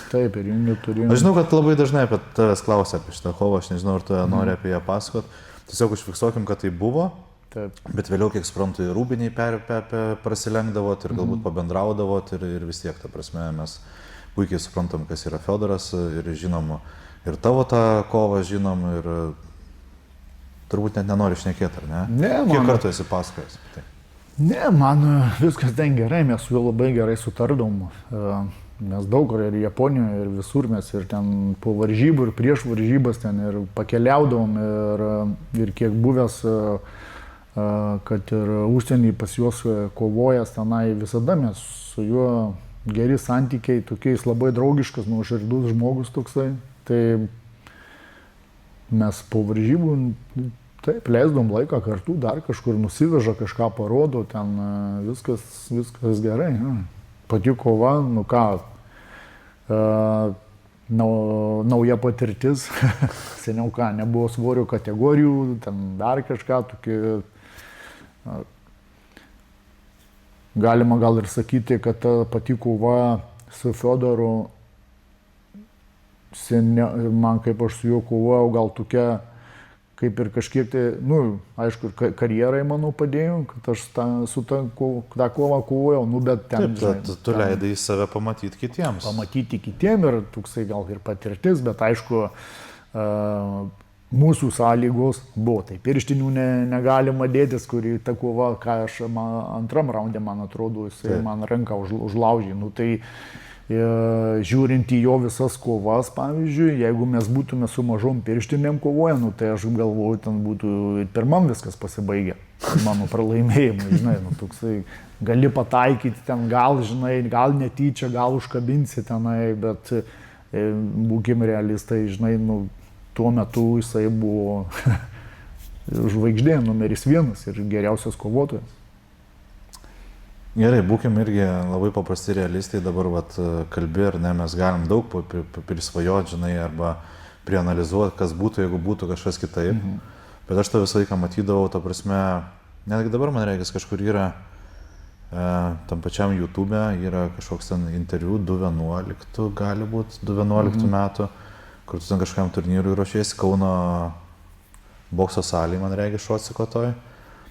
Taip, ir ringę turėjome. Aš žinau, kad labai dažnai apie tavęs klausia apie šitą kovą, aš nežinau, ar tu nori apie ją pasakot. Tiesiog užfiksuokim, kad tai buvo. Taip. Bet vėliau, kiek suprantu, į rūbiniai prasilenkdavot ir galbūt pabendraudavot ir vis tiek, ta prasme, mes puikiai suprantam, kas yra Fiodoras ir žinom, ir tavo tą kovą žinom ir turbūt net nenori šnekėti, ar ne? Ne, kiek kartų esi pasakojęs? Tai. Ne, man viskas ten gerai, mes su juo labai gerai sutardom. Mes daug kur ir Japonijoje, ir visur mes ir ten po varžybų, ir prieš varžybas ten ir pakeliaudom ir kiek buvęs, kad ir užsienį pas juos kovojęs tenai, visada mes su juo geri santykiai, tokiais labai draugiškas, nuoširdus žmogus toksai. Tai mes po varžybų taip leisdom laiką kartu, dar kažkur nusiveža, kažką parodo, ten viskas gerai. Pati kova, nu ką, nauja patirtis, seniau ką, nebuvo svorio kategorijų, ten dar kažką, tokie, galima gal ir sakyti, kad ta pati kova su Fiodoru, man kaip aš su juo kovojau, gal tokia, kaip ir kažkiek tai, nu, aišku, karjerai, manau, padėjo, kad aš su tą kovą kovojau, nu, bet ten... Taip, tu leidai save pamatyti kitiems. Pamatyti kitiems ir toksai gal ir patirtis, bet aišku, mūsų sąlygos buvo, tai pirštinių negalima dėtis, kuri ta kova, ką aš antram raunde, man atrodo, jisai man ranką užlaužė, nu, tai... Žiūrint į jo visas kovas, pavyzdžiui, jeigu mes būtume su mažom pirštinėm kovoję, nu, tai aš galvoju, ten būtų ir pirmam viskas pasibaigę, mano pralaimėjimai, žinai, nu, toksai, gali pataikyti ten, gal, žinai, gal netyčia, gal užkabinsi tenai, bet būkim realistai, žinai, nu, tuo metu jisai buvo žvaigždė numeris 1 ir geriausias kovotojas. Gerai, būkim irgi labai paprasti realistai, dabar kalbi, ar ne, mes galim daug prisvajoti, žinai, arba prianalizuoti, kas būtų, jeigu būtų kažkas kitaip. Bet aš tą visą laiką matydavau, ta prasme, netgi dabar man reikia kažkur yra, tam pačiam YouTube yra kažkoks ten interviu 2011, gali būti 2011 metų, kur tu ten kažkam turnyrui ruošiesi Kauno bokso salėje, man reikia Šociko toj.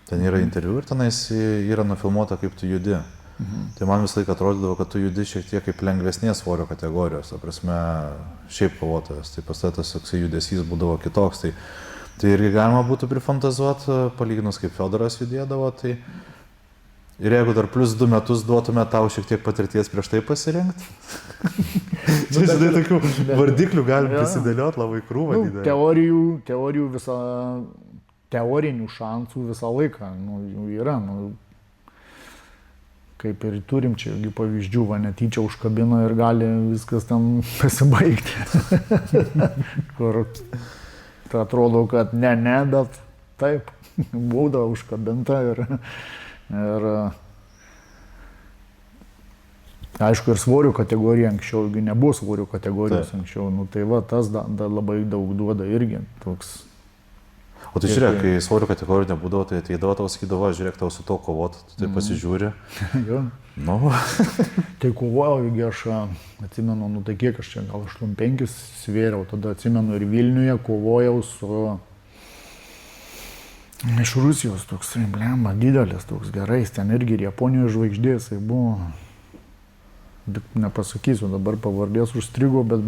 Ten yra interviu ir tenais yra nufilmuota, kaip tu judi. Tai man visą laiką atrodydavo, kad tu judi šiek tiek kaip lengvesnės svorio kategorijos, ta prasme, šiaip kovotojas, tai pas tas toksai judesys būdavo kitoks, tai irgi galima būtų prifantazuoti, palyginus kaip Fiodoras judėdavo, tai ir jeigu dar plus 2 metus duotume tau šiek tiek patirties prieš tai pasirinkti, čia žinai tokių vardiklių galim pasidėlioti labai krūvą. Teorijų visą, teorinių šansų visą laiką jų yra. Kaip ir turim čia pavyzdžių, netyčia užkabino ir gali viskas ten pasibaigti. Kur atrodo, kad ne, bet taip, būdavo užkabinta ir aišku ir svorių kategorija anksčiau, nebuvo svorių kategorijos anksčiau, tai va tas labai daug duoda irgi toks. O tai žiūrėk, kai svorių kategorijų nebūdavo, tai ateidavo tau, sakydavo, žiūrėk, tau su to kovot, tai pasižiūri. Jo. Nu. Tai kovojau, aš atsimenu, tai kiek aš čia, gal 8-5 svėriau, tada atsimenu ir Vilniuje kovojau su iš Rusijos toks, blemba, didelis, toks gerais, ten irgi ir Japonijos žvaigždės, tai buvo, nepasakysiu, dabar pavardės užstrigo, bet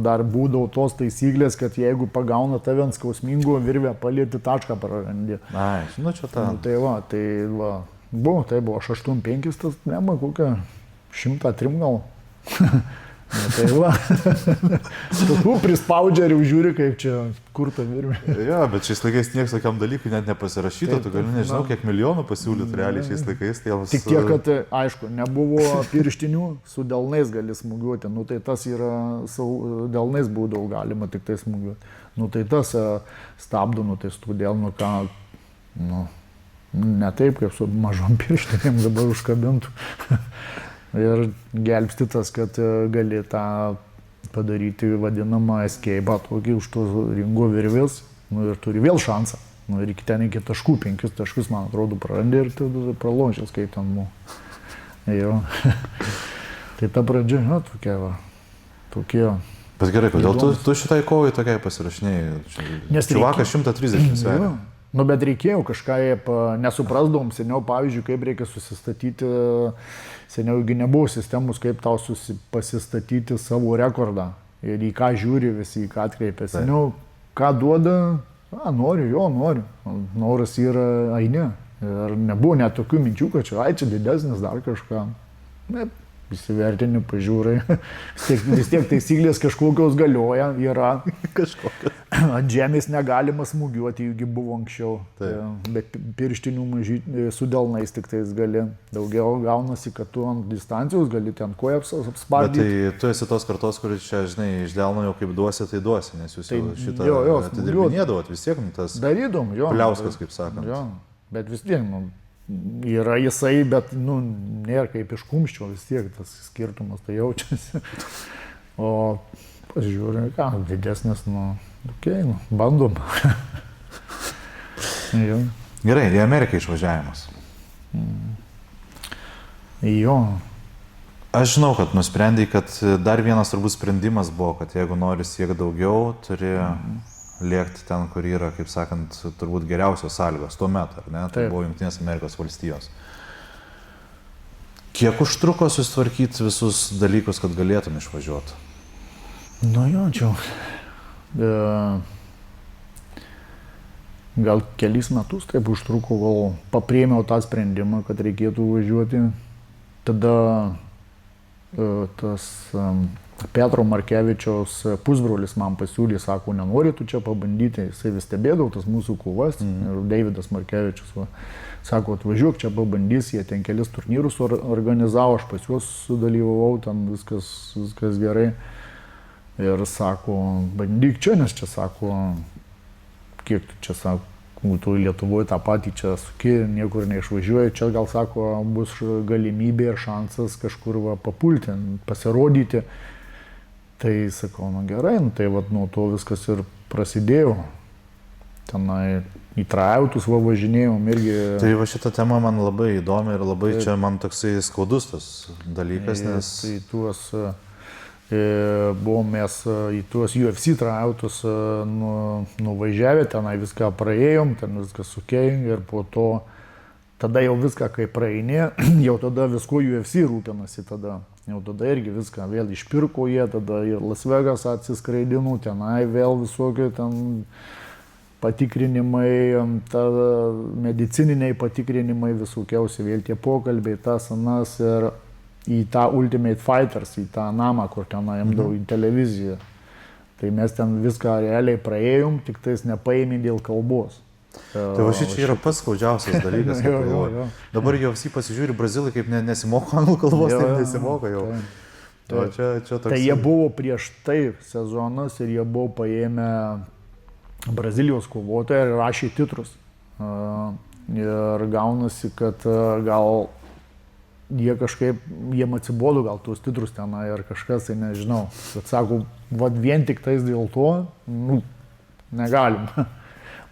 dar būdavo tos taisyklės, kad jeigu pagauna tave ant skausmingo virvę, palieti tašką prarandi. Ai, žinau, čia tą. Tai buvo 8-5, tas, nema, kokią 103 gal. Tai va, tokių prispaudžia ir žiūri, kaip čia, kur ta virvė. Jo, bet šiais laikais nieks tokiam dalykui net nepasirašyto, tu gali nežinau, kiek milijonų pasiūlyti realiai šiais laikais. Tik tiek, kad, aišku, nebuvo pirštinių, su delnais gali smūgiuoti, tai tas yra, delnais būdavo galima tik tai smūgiuoti. Tai tas stabdo, tai su delnu, ką, ne taip, kaip su mažom pirštinėm dabar užkabintų. Ir gelbsti tas, kad gali tą padaryti vadinamą escape, tokį už to ringo virvės, ir turi vėl šansą. Ir ten iki taškų, 5 taškus, man atrodo, prarandi ir tada pralončias, kaip ten buvo. Tai ta pradžia, tokie. Bet gerai, kodėl tu šitai kovai tokiai pasirašinėjai? Čiuvakas 130 sveria. Bet reikėjo kažką, nesuprasdavom seniau, pavyzdžiui, kaip reikia susistatyti, seniau nebuvo sistemos, kaip tau pasistatyti savo rekordą ir į ką žiūri visi, į ką atkreipia. Seniau, ką duoda, noriu. Noras yra, ne. Ir nebuvo net tokių minčių, kad čia didesnis dar kažką. Įsivertini, pažiūrai. Vis tiek taisyklės kažkokios galioja, yra. Kažkokios. Ant žemės negalima smūgiuoti, jųgi buvo anksčiau. Bet pirštinių su delnais tik tais gali. Daugiau gaunasi, kad tu ant distancijos gali ten koją apspardyti. Bet tai tu esi tos kartos, kuris čia, žinai, iš delno jau kaip duosi, tai duosi, nes jūs jau šitą atidirbinėdavot vis tiek, tas darydom, pliauskas, kaip sakant. Jo, bet vis tiek, yra jisai, bet, nėra kaip iš kumščio, vis tiek tas skirtumas tai jaučiasi. O pasižiūrė, ką, didesnis, bandom. Gerai, į Ameriką išvažiavimas. Jo. Aš žinau, kad nusprendai, kad dar vienas turbūt sprendimas buvo, kad jeigu nori siekti daugiau, turi lėkti ten, kur yra, kaip sakant, turbūt geriausios sąlygos tuo metu, ar ne? Tai buvo Jungtinės Amerikos valstijos. Kiek užtruko susitvarkyti visus dalykus, kad galėtum išvažiuoti? Čia. Gal kelis metus taip užtruko, gal papriėmiau tą sprendimą, kad reikėtų važiuoti. Tada tas Petro Markevičiaus pusbrolis man pasiūlė, sako, nenori tu čia pabandyti, jisai vis stebėdavo tas mūsų kovas, ir Deividas Markevičius, sako, atvažiuok čia pabandys, jie ten kelis turnyrus organizavo, aš pas juos sudalyvavau, ten viskas gerai. Ir sako, bandyk čia, nes čia sako, kiek tu čia sako, tu Lietuvoje tą patį čia suki, niekur neišvažiuoji, čia gal sako, bus galimybė ir šansas kažkur papulti, pasirodyti. Tai sakau, gerai, tai nuo to viskas ir prasidėjo. tenai į trajautus važinėjom irgi. Tai va šita tema man labai įdomi ir labai čia man toksai skaudus tas dalykas, nes... Tai tuos, buvom mes į tuos UFC trajautus nuvažiavę, tenai viską praėjom, ten viskas okei ir po to tada jau viską, kai praeini, jau tada visko UFC rūpinasi tada. Jau tada irgi viską vėl išpirko jie, tada ir Las Vegas atsiskraidinu, tenai vėl visokie ten patikrinimai, medicininiai patikrinimai visokiausi, vėl tie pokalbiai, tas anas ir į tą Ultimate Fighters, į tą namą, kur ten imdavau į televiziją. Tai mes ten viską realiai praėjom, tik tais nepaėmė dėl kalbos. Tai va šičia yra pats skaudžiausias dalykas. Dabar jau visi pasižiūri, brazilai kaip nesimoko anglų kalbos, taip nesimoko jau. Čia toks... Tai jie buvo prieš tai sezonas ir jie buvo paėmę Brazilijos kovotoją ir rašė titrus. Ir gaunasi, kad gal jie kažkaip, jiem atsibodo gal tuos titrus tenai ar kažkas, tai nežinau. Bet sako, vat vien tik tais dėl to, negalim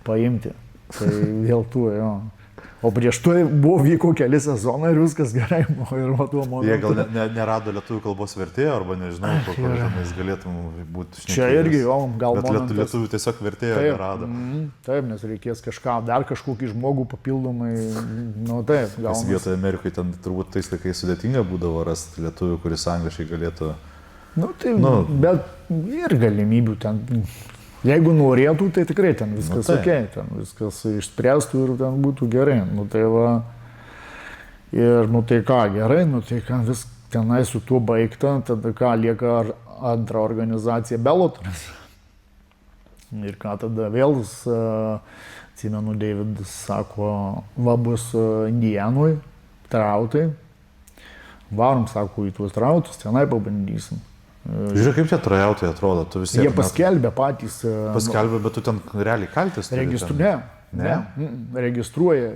paimti. Tai dėl to, jo. O prieš tai vyko keli sezonai ir viskas gerai buvo ir tuo momentu. Jie gal nerado lietuvių kalbos vertėjo arba nežinau, kur tenais galėtum būti šnekėjęs. Čia irgi jo, gal momentas. Bet lietuvių tiesiog vertėjo nerado. Taip, nes reikės dar kažkokį žmogų papildomai, taip, gal. Nes vietoje Amerikai ten turbūt tais laikais sudėtinga būdavo rasti lietuvių, kuris angliškai galėtų... Bet ir galimybių ten... Jeigu norėtų, tai tikrai ten viskas okei, ten viskas išspręstų ir ten būtų gerai. Tai va, ir tai ką, gerai, tai ką, vis tenai su tuo baigta, tada ką, lieka antra organizacija Bellatoras. Ir ką tada vėl, atsimenu, Davidas sako, va bus Indianui, trautai, varom, sako, į tuos trautus, tenai pabandysim. Žiūrėk, kaip čia trajautai atrodo, tu vis tiek... Jie paskelbė patys... Paskelbė, bet tu ten realiai kaltis? Ne. Registruoja,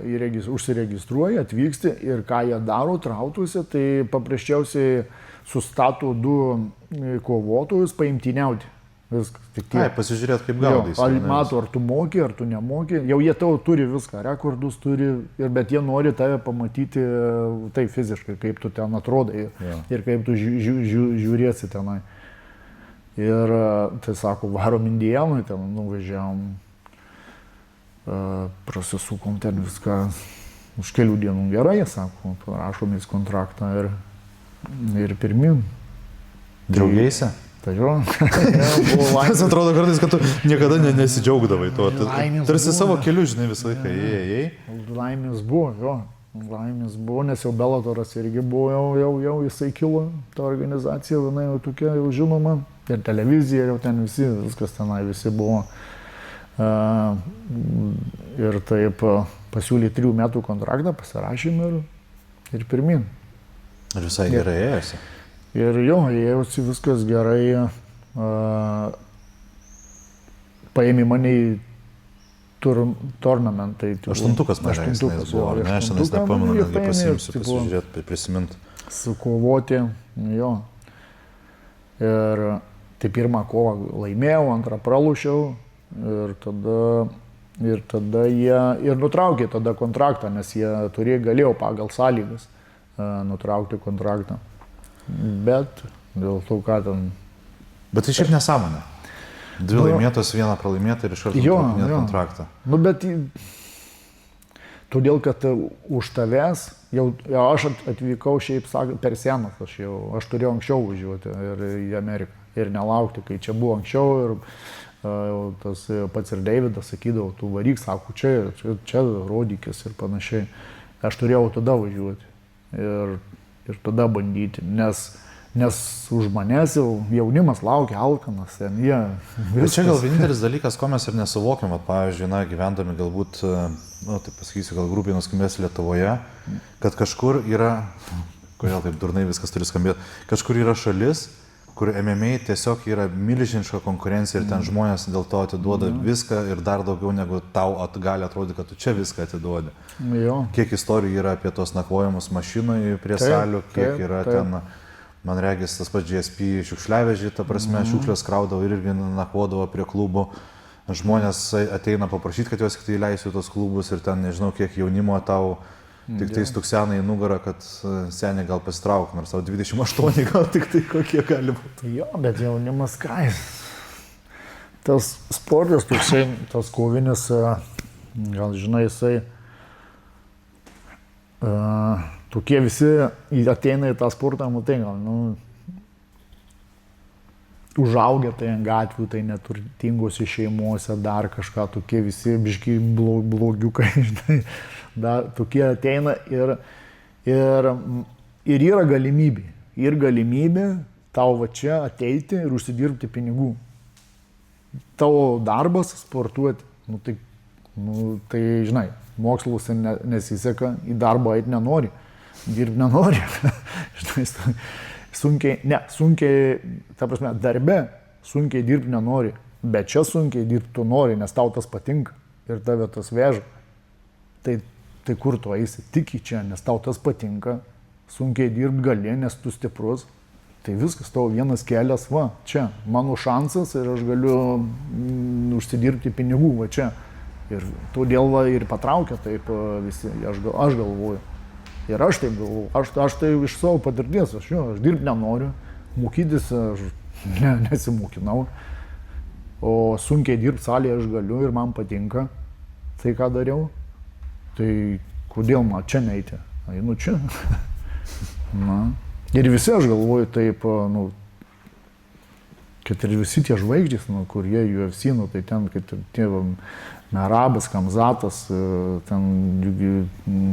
užsiregistruoja, atvyksti ir ką jie daro trautuose, tai paprasčiausiai sustato du kovotojus paimtyniauti. Viskas. Ai, pasižiūrėt, kaip gaudys. Mato, ar tu moki, ar tu nemoki. Jau jie tavo turi viską, rekordus turi, bet jie nori tave pamatyti tai fiziškai, kaip tu ten atrodai ir kaip tu žiūrėsi tenai. Ir tai sako, varom Indianui, ten nuvažiavom, prasisukom ten viską už kelių dienų gerai, jie sako, rašomės kontraktą ir pirmin. Džiaugiaisi? Tai jo. Nes atrodo kartais, kad tu niekada nesidžiaugdavai tuo. Tarsi savo keliu, žinai, visą laiką ėjai. Laimės buvo, jo. Laimės buvo, nes jau Bellatoras irgi buvo, jau jisai kilo, ta organizacija, jinai jau tokia jau žinoma. Ir televizija, jau ten visi, viskas tenai visi buvo. Ir taip pasiūlė 3 metų kontraktą, pasirašėm ir pirmin. Ir visai gerai ėjosi. Ir jo, ėjosi viskas gerai, paėmė mane į tournamentai. Aštuntukas man reikės buvo, ne, aš tenais nepamenu, netgi pasiimsiu, pasižiūrėti, prisiminti. Sukovoti, jo. Ir tai pirmą kovą laimėjau, antrą pralošiau ir tada jie ir nutraukė tada kontraktą, nes jie galėjo pagal sąlygas nutraukti kontraktą. Bet dėl to, ką ten... Bet tai šiaip nesąmonė. 2 laimėtos, 1 pralaimėta ir iš karto nutraukinėt kontraktą. Bet todėl, kad už tavęs, jau aš atvykau šiaip per senas, aš turėjau anksčiau važiuoti į Ameriką ir nelaukti, kai čia buvo anksčiau ir tas pats ir Davidas sakydavo, tu varyk, sako, čia rodykis ir panašiai. Aš turėjau tada važiuoti ir tada bandyti, nes už manęs jau jaunimas laukia alkanas, jie... Bet čia gal vienintelis dalykas, ko mes ir nesuvokiam, pavyzdžiui, gyvendami galbūt, taip pasakysiu, gal grubiai nuskambės Lietuvoje, kad kažkur yra, kodėl taip durnai viskas turi skambėti, kažkur yra šalis, kur MMA tiesiog yra milžiniška konkurencija ir ten žmonės dėl to atiduoda viską ir dar daugiau negu tau gali atrodyti, kad tu čia viską atiduodi. Kiek istorijų yra apie tos nakvojimus mašinoje prie salių, kiek yra ten, man regis, tas pats GSP šiukšliavežį, ta prasme, šiukšlės kraudavo ir irgi nakvodavo prie klubų. žmonės ateina paprašyti, kad juos tik tai įleisiu į tos klubus ir ten nežinau, kiek jaunimo tau tik tai stuksena į nugarą, kad seniai gal pasitrauk, nors tau 28 gal tik tai kokie gali būti. Jo, bet jaunimas kais. Tas sportas toksai, tas kovinis, gal žinai, jisai, tokie visi ateina į tą sportą, matai, gal, užaugę tai ant gatvių, tai neturtingose šeimuose, dar kažką, tokie visi biški blogiukai, žinai, dar tokie ateina ir yra galimybė. Ir galimybė tau va čia ateiti ir užsidirbti pinigų. Tavo darbas sportuoti, tai žinai, moksluose nesiseka, į darbą eiti nenori, dirbti nenori. Žinai, sunkiai, ta prasme, darbe sunkiai dirbti nenori, bet čia sunkiai dirbti tu nori, nes tau tas patinka ir tave tas veža. Tai kur tu eisi? Tik į čia, nes tau tas patinka, sunkiai dirbti gali, nes tu stiprus. Tai viskas, tavo vienas kelias, va, čia, mano šansas ir aš galiu užsidirbti pinigų, va čia. Ir todėl va ir patraukia taip visi, aš galvoju. Ir aš taip galvoju, aš tai iš savo patirties, aš dirbti nenoriu, mokytis aš nesimokinau, o sunkiai dirbti salėje aš galiu ir man patinka tai, ką dariau. Tai kodėl man čia neiti? Einu čia. Na. Ir visi, aš galvoju, taip, kad ir visi tie žvaigždės, kur jie UFC, tai ten, kad tie Merabas, Kamzatas, ten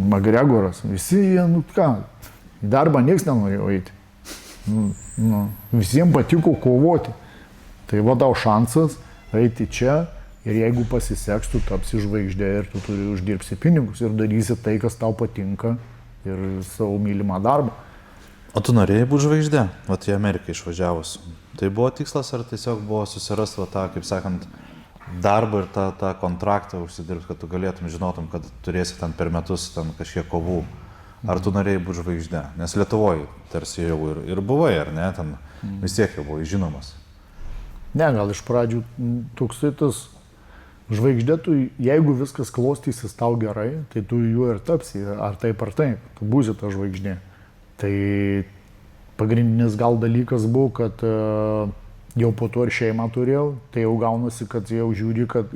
Magregoras, visi jie, į darbą nieks nenorėjo eiti. Visiems patiko kovoti. Tai va tau šansas eiti čia ir jeigu pasiseks, tu tapsi žvaigždė ir tu turi uždirbsi pinigus ir darysi tai, kas tau patinka ir savo mylimą darbą. O tu norėjai būti žvaigždė, vat į Ameriką išvažiavus. Tai buvo tikslas ar tiesiog buvo susirasti tą, kaip sakant, darbą ir tą kontraktą užsidirbti, kad tu galėtum, žinotum, kad turėsi ten per metus ten kažkiek kovų. Ar tu norėjai būti žvaigždė? Nes Lietuvoje tarsi jau ir buvai, ar ne? Ten vis tiek jau buvai žinomas. Ne, gal iš pradžių toksai tas žvaigždė, tu, jeigu viskas klostysis tau gerai, tai tu juo ir tapsi, ar taip, tu būsi ta žvaigždė. Tai pagrindinis gal dalykas buvo, kad jau po to ir šeimą turėjau, tai jau gaunasi, kad jau žiūri, kad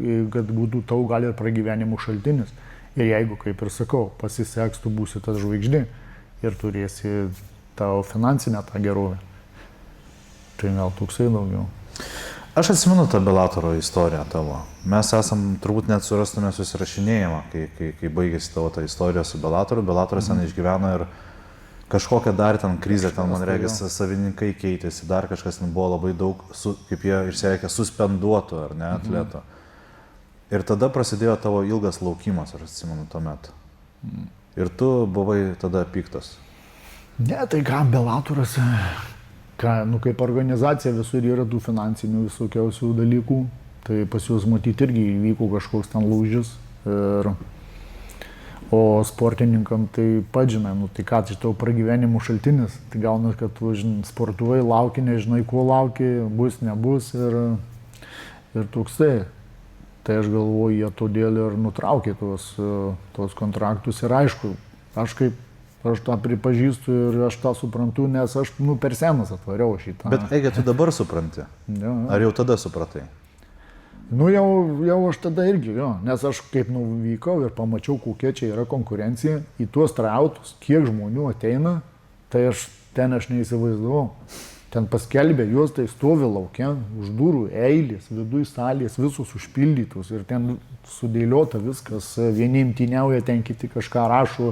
būtų tau gal ir pragyvenimo šaltinis. Ir jeigu, kaip ir sakau, pasiseks, tu būsi tas žvaigždė ir turėsi tavo finansinę tą gerovę. Tai gal toksai daugiau. Aš atsimenu tą Belatoro istoriją tavo. Mes turbūt net surastume susirašinėjimą, kai baigėsi tavo ta istorija su Belatoru. Belatoras ten išgyveno ir kažkokią dar ten krizę, ten man regis savininkai keitėsi, dar kažkas ten buvo labai daug, kaip jie išsireikia, suspenduotų ar ne atleto. Ir tada prasidėjo tavo ilgas laukimas, aš atsimenu tuomet. Ir tu buvai tada piktas. Ne, tai ką, Belatoras, kaip organizacija visur yra tų finansinių visokiausių dalykų, tai pas juos matyti irgi įvyko kažkoks ten lūžis. O sportininkam tai žinai, tai ką, tai tavo pragyvenimo šaltinis, tai gaunas, kad tu sportuoji, lauki, nežinai, ko lauki, bus, nebus ir toksai. Tai aš galvoju, jie todėl ir nutraukė tuos kontraktus ir aišku, aš tą pripažįstu ir aš tą suprantu, nes aš per senas atvariau šitą. Bet Ege, tu dabar supranti? Ja. Ar jau tada supratai? Jau aš tada irgi, nes aš kaip nuvykau ir pamačiau, kokia čia yra konkurencija, į tuos trautus, kiek žmonių ateina, tai aš neįsivaizdavau. Ten paskelbė juos, tai stovi laukia, už durų eilės, viduj salės, visus užpildytus ir ten sudėliota viskas, vieni imtyniauja, ten kiti kažką rašo,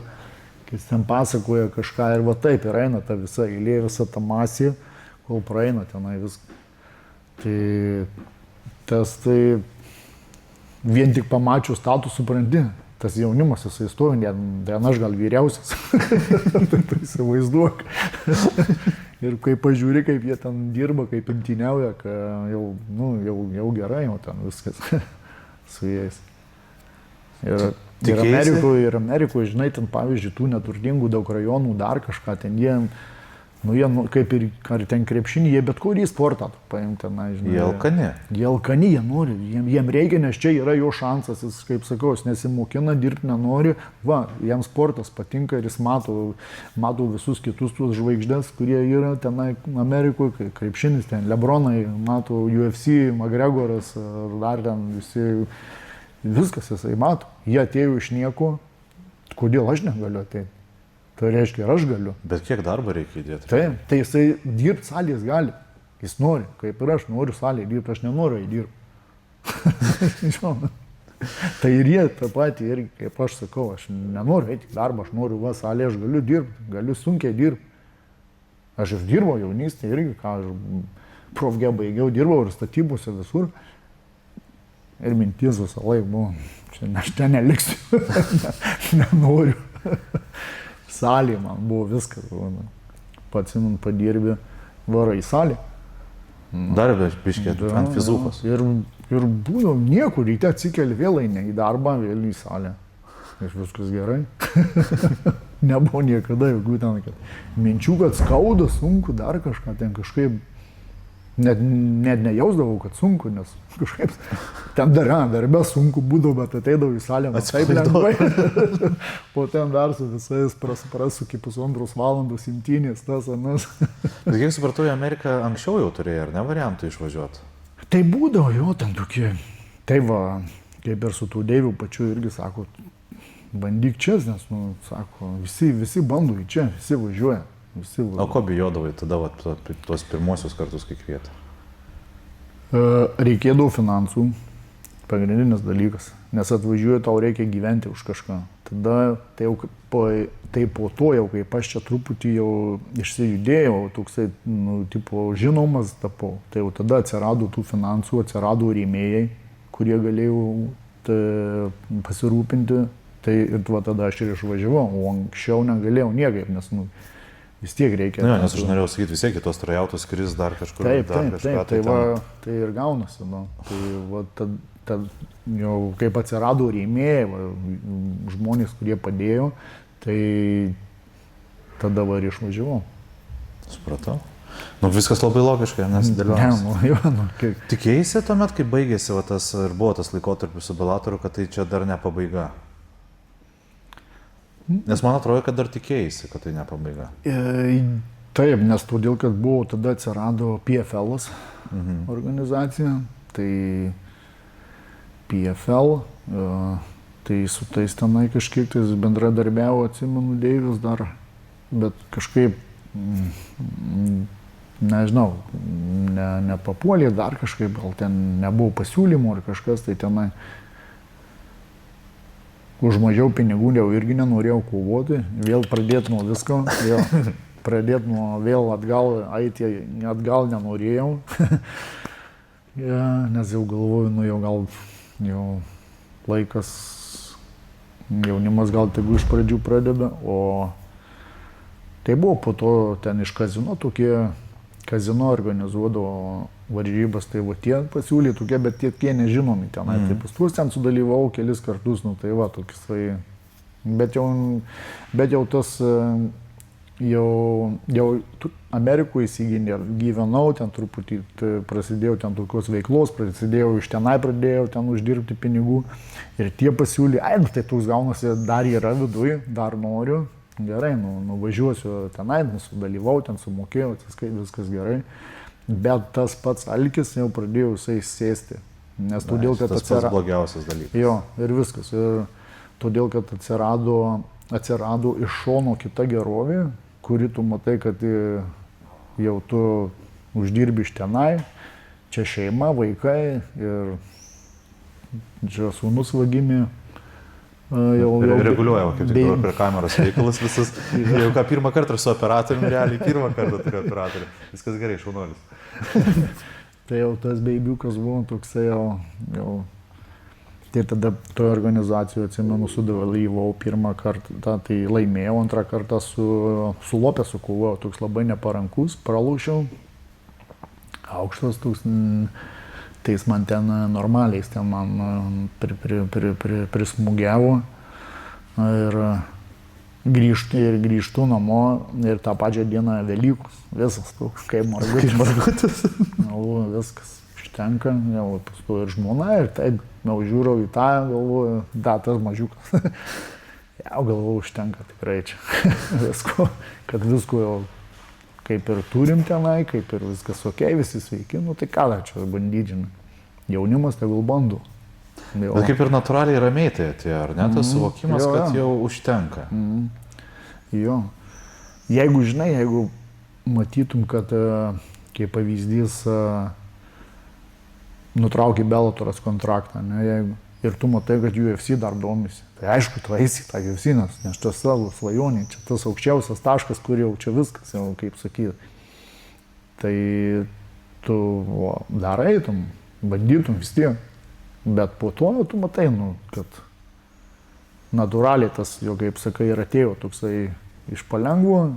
kiti ten pasakoja kažką ir va taip ir eina ta visa eilė, visa ta masė, kol praeina tenai viską. Tai vien tik pamačius tą tu supranti, tas jaunimas jisai stovi, vien aš gal vyriausias, tai įsivaizduok. Ir kai pažiūri, kaip jie ten dirba, kaip imtyniauja, jau gerai, jau ten viskas su jais. Ir Amerikoje, žinai, ten pavyzdžiui, tų neturtingų daug rajonų, dar kažką, ten jie Nu, jie, kaip ir ar ten krepšinį, jie bet kurį sportą paimti, na, žinai. Jie alkani. Jie alkani, jie nori, jiem reikia, nes čia yra jo šansas, jis, kaip sakau, jis nesimokina, dirbti nenori, va, jam sportas patinka ir jis mato visus kitus tuos žvaigždės, kurie yra tenai Amerikoje, krepšinis, ten Lebronai, mato UFC, McGregoras, dar ten visi, viskas jisai mato. Jie atėjo iš nieko, kodėl aš negaliu ateiti? Tai reiškia, ir aš galiu. Bet kiek darbo reikia įdėti? Taip, tai jisai dirbti salės gali. Jis nori, kaip ir aš noriu salėje dirbti, aš nenoriu įdirbti. Tai ir jie tą patį, ir kaip aš sakau, aš nenoriu eiti į darbą, aš noriu va salėje, aš galiu dirbti, galiu sunkiai dirbti. Aš ir dirbau jaunystėje irgi, ką aš profgę baigiau, dirbau ir statybose visur. Ir mintis visą laiką buvo, aš ten neliksiu, nenoriu. Salė man buvo viskas, pats man padirbė, varai į salę. Dar biškė ant fizūkos. Ir būdavo niekur, ryte atsikeli vėl eini į darbą, vėl į salę. Ir viskas gerai. Nebuvo niekada jokių ten, kad minčių, kad skauda, sunku, dar kažką ten kažkaip. Net nejausdavau, kad sunku, nes kažkaip ten darbė sunku būdavo, bet ateidavau į salę, taip lengvai. Po ten dar su visais prasuki 1,5 valandos imtynės, tas anas. Bet kiek supratau, į Ameriką anksčiau jau turėjai, ar ne variantų išvažiuoti? Tai būdavo jo ten tokie. Tai va, kaip ir su tų Deiviu pačiu irgi sako, bandyk čia, nes, nu, sako, visi bando į čia, visi važiuoja. O ko bijodavai tada, tuos pirmosius kartus, kai kvietė? Reikėdavo finansų, pagrindinis dalykas, nes atvažiuoju, tau reikia gyventi už kažką. Tada, tai po to jau, kaip aš čia truputį jau išsijudėjau, toksai, nu, tipo, žinomas tapau, tai jau tada atsirado tų finansų, atsirado rėmėjai, kurie galėjau pasirūpinti, tai ir tada aš ir išvažiavau, o anksčiau negalėjau niekaip, nes, nu, vis tiek reikia. Ne, nes aš norėjau sakyti, vis tiek kitos trajautos skris dar kažkur. Taip, tai ir gaunasi. Nu. Tai va, tad jau kaip atsirado rėmėjai, žmonės, kurie padėjo, tai tada va ir išvažiavau. Supratau. Nu, viskas labai logiškai, nes dėliojasi. Tikėjaisi tuomet, kai baigėsi tas ir buvo tas laikotarpis su Bellatoriu, kad tai čia dar ne pabaiga? Nes man atrodo, kad dar tikėjaisi, kad tai ne pabaiga. Taip, nes todėl, kad buvo, tada atsirado PFL organizacija, tai PFL, tai su tais tenai kažkiek tais bendradarbiavo, atsimenu, Deivis dar, bet kažkaip, nežinau, nepapuolė dar kažkaip, gal ten nebuvo pasiūlymų ar kažkas, tai tenai. Už mažiau pinigų jau irgi nenorėjau kovoti, vėl pradėti nuo visko, pradėti nuo vėl atgal, eiti atgal nenorėjau, nes jau galvoju, nu jau gal jau laikas, jaunimas gal tegu iš pradžių pradeda, o tai buvo po to ten iš kazino tokie, kazino organizuodavo varžybas, tai va tie pasiūlė tokie, bet tie nežinomi tenai. Tai pas tuos ten sudalyvau kelis kartus, nu tai va tokius tai. Bet jau tas, jau Amerikoje gyvenau, ten truputį prasidėjau ten tokios veiklos, iš tenai pradėjau ten uždirbti pinigų. Ir tie pasiūlė, nu tai toks gaunasi, dar yra viduje, dar noriu. Gerai, nuvažiuosiu tenai, sudalyvau, ten sumokėjau, viskas gerai. Bet tas pats alkis jau pradėjo jisai sėsti. Nes todėl, kad tas pats blogiausias dalykas. Jo, ir viskas. Ir todėl, kad atsirado iš šono kita gerovė, kuri tu matai, kad jau tu uždirbi iš tenai, čia šeima, vaikai ir čia sūnus vagimi. Jau reguliuoja, kaip tik dabar prie kameros reikalus visus. Jau ką pirmą kartą su operatoriumi, realiai pirmą kartą turiu operatorių. Viskas gerai, šaunuolis. Tai jau tas beibiukas buvo toksai jau. Tai tada toje organizacijoje, atsimenu, sudalyvau pirmą kartą, tai laimėjau, antrą kartą su Lopesu kovojau, toks labai neparankus, pralaušiau. Aukštas toks. Tai jis man ten normaliai, ten man prismūgiavo ir grįžtu namo ir tą pačią dieną Velykus, visas toks kaip margutis. Viskas užtenka, jau paskui ir žmona, ir taip, jau žiūrau į tą, galvoju, tas mažiukas. Jau galvoju, užtenka tikrai čia visko, kad visko jau kaip ir turim tenai, kaip ir viskas ok, visi sveiki, nu tai ką dar čia bandydžiame. Jaunimas tegul bando. Bet kaip ir natūraliai ramiai tai atėjo, ar ne, tas suvokimas, kad jau užtenka. Jo. Jeigu matytum, kad kaip pavyzdys nutraukė Bellatoras kontraktą, ne, ir tu matai, kad UFC dar domisi, tai aišku, tu eisi tą UFC, nes tas savo svajonė, čia tas aukščiausias taškas, kur jau čia viskas, jau kaip sakyti. Tai tu dar eitum, bandytum vis tiek. Bet po to tu matai, kad natūraliai tas, jau kaip sakai, ir atėjo toksai iš palengvo,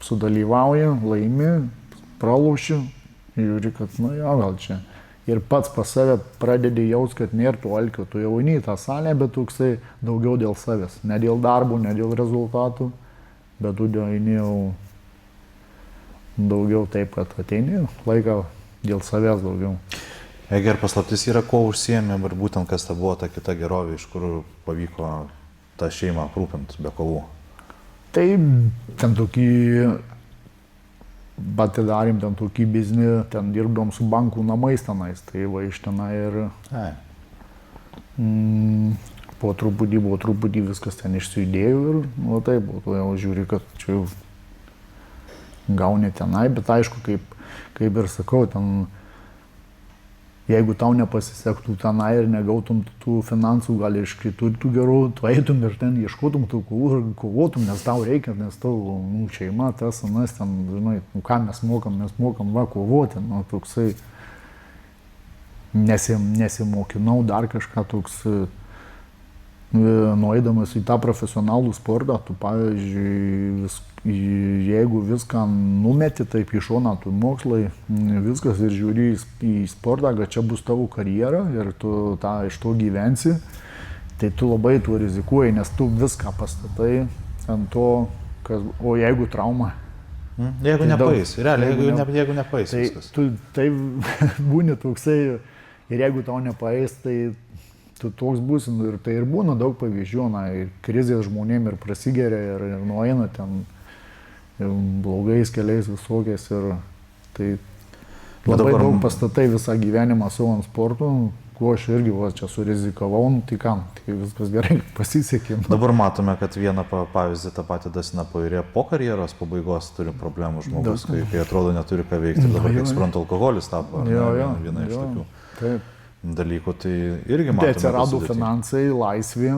sudalyvauja, laimi, pralauši, žiūri, kad, gal čia. Ir pats pas save pradedi jaus, kad nėra tų alkio, tu jau eini į tą salę, bet toksai daugiau dėl savęs. Ne dėl darbų, ne dėl rezultatų, bet tu eini jau daugiau taip, kad ateini laiką dėl savęs daugiau. Eger, paslaptis yra, kuo užsiėmėm ir būtent kas ta buvo ta kita gerovė, iš kur pavyko tą šeimą aprūpinti be kovų. Tai ten tokį, atidarėm ten tokį biznį, ten dirbdom su bankų namais tenais, tai va iš tenai ir po truputį viskas ten išsijudėjo ir taip, tu jau žiūri, kad čia jau gauni tenai, bet aišku, kaip ir sakau, ten jeigu tau nepasisektų tenai ir negautum tų finansų, gal iš kitų tų gerų, tu eitum ir ten ieškotum tų kovų ir kovotum, nes tau reikia, nes tau šeima, tas, anas, ten, žinai, ką mes mokam kovoti, toksai nesimokinau dar kažką toks, nueidamas į tą profesionalų sportą, tu pavyzdžiui, jeigu viską numeti taip į šoną, tu mokslai, viskas ir žiūri į sportą, kad čia bus tavo karjera ir tu iš to gyvensi, tai tu labai tuo rizikuoji, nes tu viską pastatai ant to, o jeigu trauma. Jeigu nepais, realiai, jeigu nepais viskas. Tai būni toksai ir jeigu tau nepais, tai tu toks būsi ir tai ir būna daug pavyzdžių, ir krizės žmonėm ir prasigeria ir nueina ten blogais keliais visokiais ir tai labai daug pastatai visą gyvenimą savo ant sportų, kuo aš irgi čia surizikavau, tai kam, tai viskas gerai, pasisekė. Dabar matome, kad vieną pavyzdį tą patį Dustin Poirier po karjeros pabaigos turi problemų žmogus, kai atrodo neturi ką veikti ir dabar, kaip suprantu, alkoholis tapo viena iš tokių dalykų, tai irgi matome. Tai atsirado finansai, laisvė,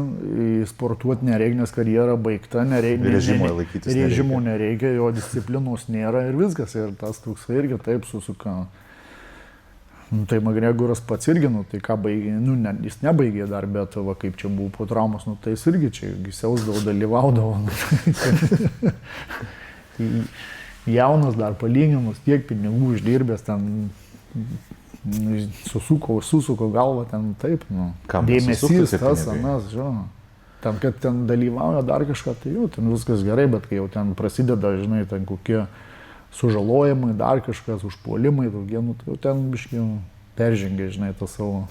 sportuoti nereikia, nes karjera baigta, režimo nereikia, jo disciplinos nėra ir viskas. Ir tas toks irgi taip susuka. Tai McGregoras pats irgi, tai ką baigė, jis nebaigė dar, bet va, kaip čia buvo po traumos, tai jis irgi čia siausdavo, dalyvaudavo. Jaunas dar palyginus, tiek pinigų uždirbęs ten. Susuko galvą ten taip, dėmesys tas, anas, žinoma. Ten, kad ten dalyvauja dar kažką, tai jau ten viskas gerai, bet kai jau ten prasideda, žinai, ten kokie sužalojimai, dar kažkas, užpuolimai, daugie, tai jau ten biškai peržengia, žinai, tas savo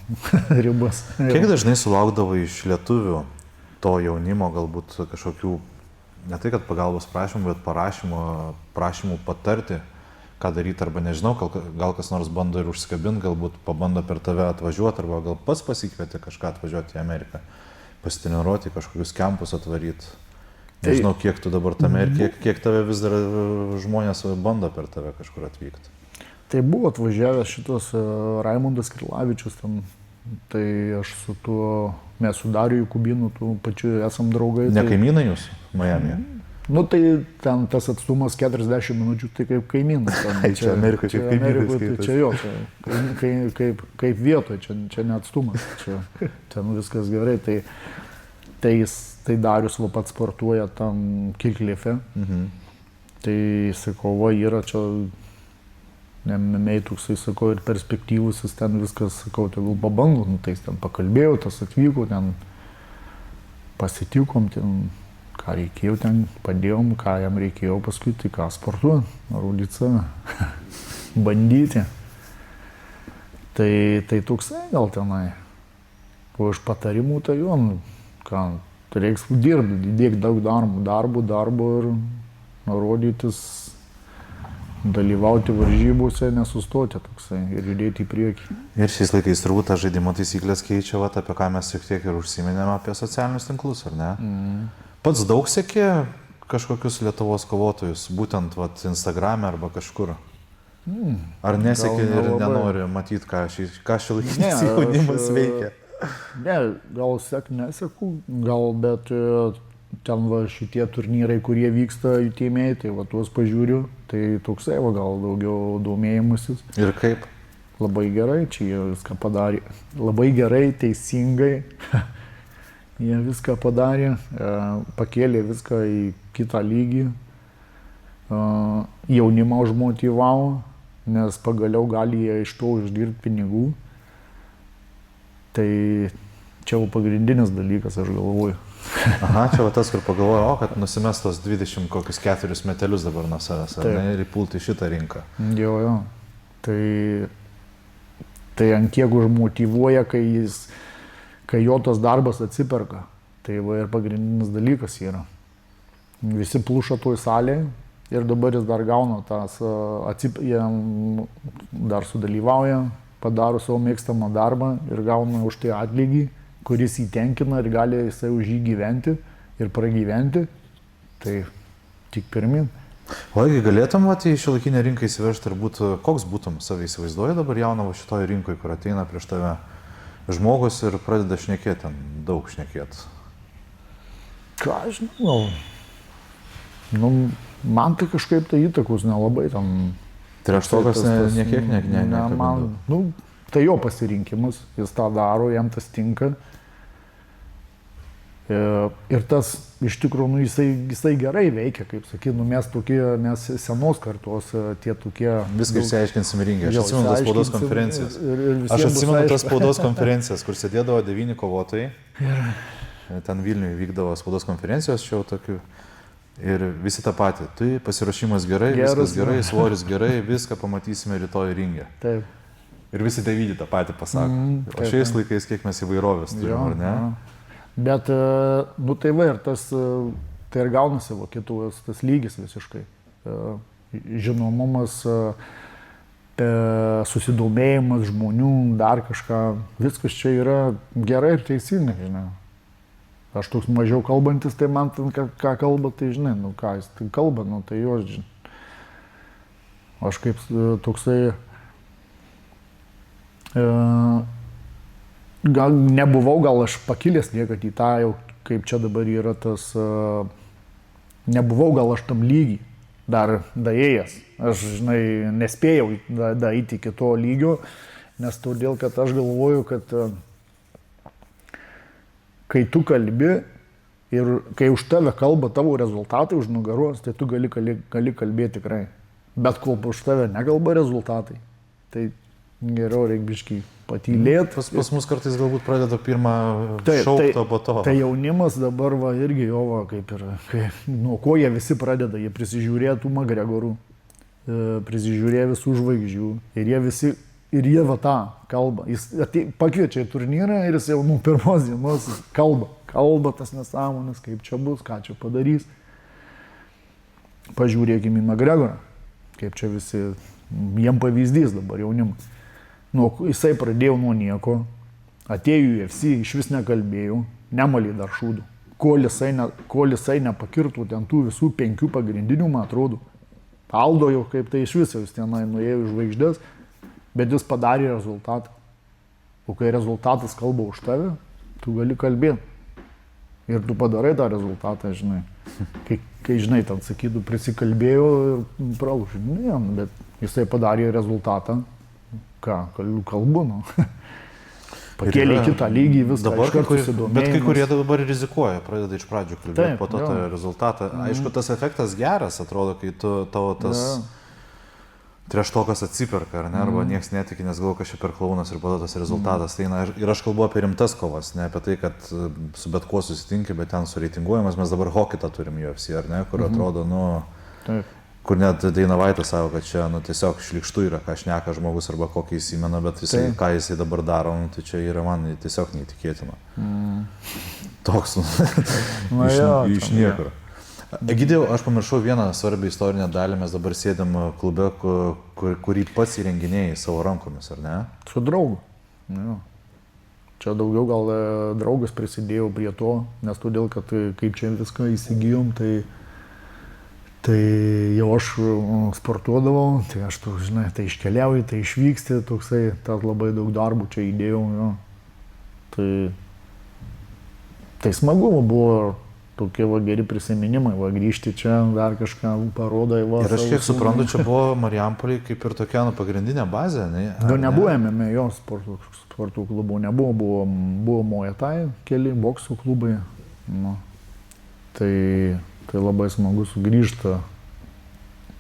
ribas. Kiek dažnai sulaukdavo iš lietuvių to jaunimo galbūt kažkokių, ne tai kad pagalbos prašymų, bet prašymų patarti, ką daryti, arba nežinau, gal kas nors bando ir užsikabinti, galbūt pabando per tave atvažiuoti, arba gal pats pasikvieti kažką atvažiuoti į Ameriką, pasitreniruoti, kažkokius kempus atvaryti. Nežinau, kiek tu dabar tame ir kiek tave vis dar žmonės bando per tave kažkur atvykti. Tai buvo atvažiavęs šitas Raimundas Krilavičius, tai aš su tuo, mes su Dariu Kubinu, tų pačių esam draugai. Ne kaimynai jūs, Majamyje? Tai ten tas atstumas 40 minučių, tai kaip kaimynas. Čia Amerikoje kaip kaimynas. Tai čia jo, kaip vietoje, čia ne atstumas, ten viskas gerai. Tai Darius pats sportuoja tam Kilklife. Tai sakau, yra čia, toksai, sakau, ir perspektyvus, jis ten viskas, sakau, tegul pabandų, tai jis ten pakalbėjo, tas atvyko ten. pasitikom ten, ką reikėjo ten, padėjom, ką jam reikėjo paskui, tai ką sportuoti, rodyti save, bandyti. Tai toksai gal tenai. O iš patarimų tai jo, ką, tai reiks dirbti, dėk daug darbo ir rodytis, dalyvauti varžybose, nesustoti toksai ir judėti į priekį. Ir šiais laikais turbūt tą žaidimo taisyklės keičia, vat, apie ką mes šiek tiek ir užsiminėme apie socialinius tinklus, ar ne? Pats daug sekė kažkokius Lietuvos kovotojus, būtent vat, Instagrame arba kažkur? Ar nesekė ir nenori matyti, ką šiuolaikinis jaunimas veikia? Ne, gal neseku, gal, bet ten va šitie turnyrai, kurie vyksta įtėmėjai, tai va tuos pažiūriu, tai toksai va gal daugiau domėjimasis. Ir kaip? Labai gerai, čia jie viską padarė. Labai gerai, teisingai. Jie viską padarė, pakėlė viską į kitą lygį. Jaunimą užmotyvavo, nes pagaliau gali jie iš to uždirbti pinigų. Tai čia jau pagrindinis dalykas, aš galvoju. Aha, čia va tas, kur pagalvoju, kad nusimes tos 24 metelius dabar nuo savęs, ar ne, ir įpulti šitą rinką. Jo. Tai ant kiek užmotyvuoja, kai jo tas darbas atsiperka. Tai va ir pagrindinis dalykas yra. Visi pluša toj salėje ir dabar jis dar gauna tas, jie dar sudalyvauja, padaro savo mėgstamą darbą ir gauna už tai atlygį, kuris įtenkina ir gali jisai už jį gyventi ir pragyventi, tai tik pirmin. O jeigu galėtum į šiuolaikinę rinką įsivežti ir koks būtum save įsivaizduoji dabar jauną šitoje rinkoje, kur ateina prieš tave žmogus ir pradeda šnekėti, daug šnekėti? Ką aš žinau, man tai kažkaip tai įtakos nelabai tam. Tai aš tokas niekiek man, tai jo pasirinkimas, jis tą daro, jam tas tinka. Ir tas iš tikrųjų, jisai gerai veikia, kaip sakyt, mes senos kartos, tie tokie... Viską išsiaiškinsim ringę. Aš atsimenu tas spaudos konferencijas. Aš atsimenu tas spaudos konferencijas, kur sėdėdavo 9 kovotojai. Ten Vilniuje vykdavo spaudos konferencijos, čia jau tokių. Ir visi tą patį. Tai pasiruošimas gerai, viskas gerai, svoris gerai, viską pamatysime rytoj ringę. Taip. Ir visi Davidį tą patį pasako. O šiais laikais kiek mes įvairovės turim, ar ne? Bet, tai va ir tas, tai ir gaunasi kitus, tas lygis visiškai. Žinomumas, susidomėjimas žmonių, dar kažką, viskas čia yra gerai ir teisingai, žinai. Aš toks mažiau kalbantis, tai man ten ką kalba, tai žinai, ką jis tai kalba, tai jo, žinai. Aš kaip toksai, gal nebuvau, gal aš pakilęs niekad į tą jau, kaip čia dabar yra tas, nebuvau gal aš tam lygį dar daėjęs. Aš, žinai, nespėjau daeiti iki to lygio, nes todėl, kad aš galvoju, kad kai tu kalbi ir kai už tave kalba tavo rezultatai už nugaros, tai tu gali kalbėti tikrai. Bet kol už tave nekalba rezultatai, tai geriau reikia biškį patylėti. Pas mus kartais galbūt pradeda pirmą šauktą po to. Tai jaunimas dabar va irgi jo va, kaip ir, nuo ko jie visi pradeda, jie prisižiūrėjo tų McGregorų, prisižiūrėjo visų žvaigždžių ir jie va tą kalba. Jis pakviečia į turnyrą ir jis jau nuo pirmos dienos kalba tas nesąmonės, kaip čia bus, ką čia padarys. Pažiūrėkime į McGregorą, kaip čia visi, jiem pavyzdys dabar jaunimas. Jisai pradėjo nuo nieko, atėjo į UFC, iš vis nekalbėjo, nemalė dar šūdų. Kol jisai nepakirtų ten tų visų 5 pagrindinių, man atrodo. Aldo jau kaip tai iš viso, jis tenai nuėjo į žvaigždės, bet jis padarė rezultatą. O kai rezultatas kalba už tave, tu gali kalbėti. Ir tu padarai tą rezultatą, žinai. Kai žinai, ten sakytų, prisikalbėjo ir pralaužė. Ne, bet jisai padarė rezultatą. Ką, kalbu, Pakėlė kitą lygį, viską iškart susidomėjimas. Bet kai kurie dabar rizikuoja, pradeda iš pradžių kalbėti, po to tą rezultatą. Aišku, tas efektas geras, atrodo, kai tavo tas treštokas atsiperka, ar ne, arba nieks netikė, nes galvoja, kad čia per klaunas ir tada tas rezultatas. Tai, ir aš kalbu apie rimtas kovas, ne apie tai, kad su bet kuo susitinki, bet ten sureitinguojamas. Mes dabar hokitą turim UFC, ar ne, kur atrodo, Taip. kur net Dainavaitė savo, kad čia tiesiog šlikštų yra, ką šneka žmogus arba kokį įsimena, bet jisai, ką jisai dabar daro, tai čia yra man tiesiog neįtikėtina. Toks, iš niekur. Egidijau, aš pamiršau vieną svarbią istorinę dalį, mes dabar sėdėm klube, kurį pats įrenginėjai savo rankomis, ar ne? Su draugu. Jo. Čia daugiau gal draugas prisidėjo prie to, nes todėl, kad kaip čia viską įsigijom, tai jau aš sportuodavau, tai aš, žinai, tai iškeliauju, tai išvyksti, toksai, tas labai daug darbų čia įdėjau, jo. Tai smagu buvo. Tokie geri prisiminimai, grįžti čia, dar kažką parodai. Ir aš kiek suprantu, čia buvo Marijampolėj kaip ir tokia pagrindinė bazė, ne? Nebuvome jo sportų klubų, nebuvo, buvo Muay Thai, keli boksų klubai. Tai labai smagu sugrįžti.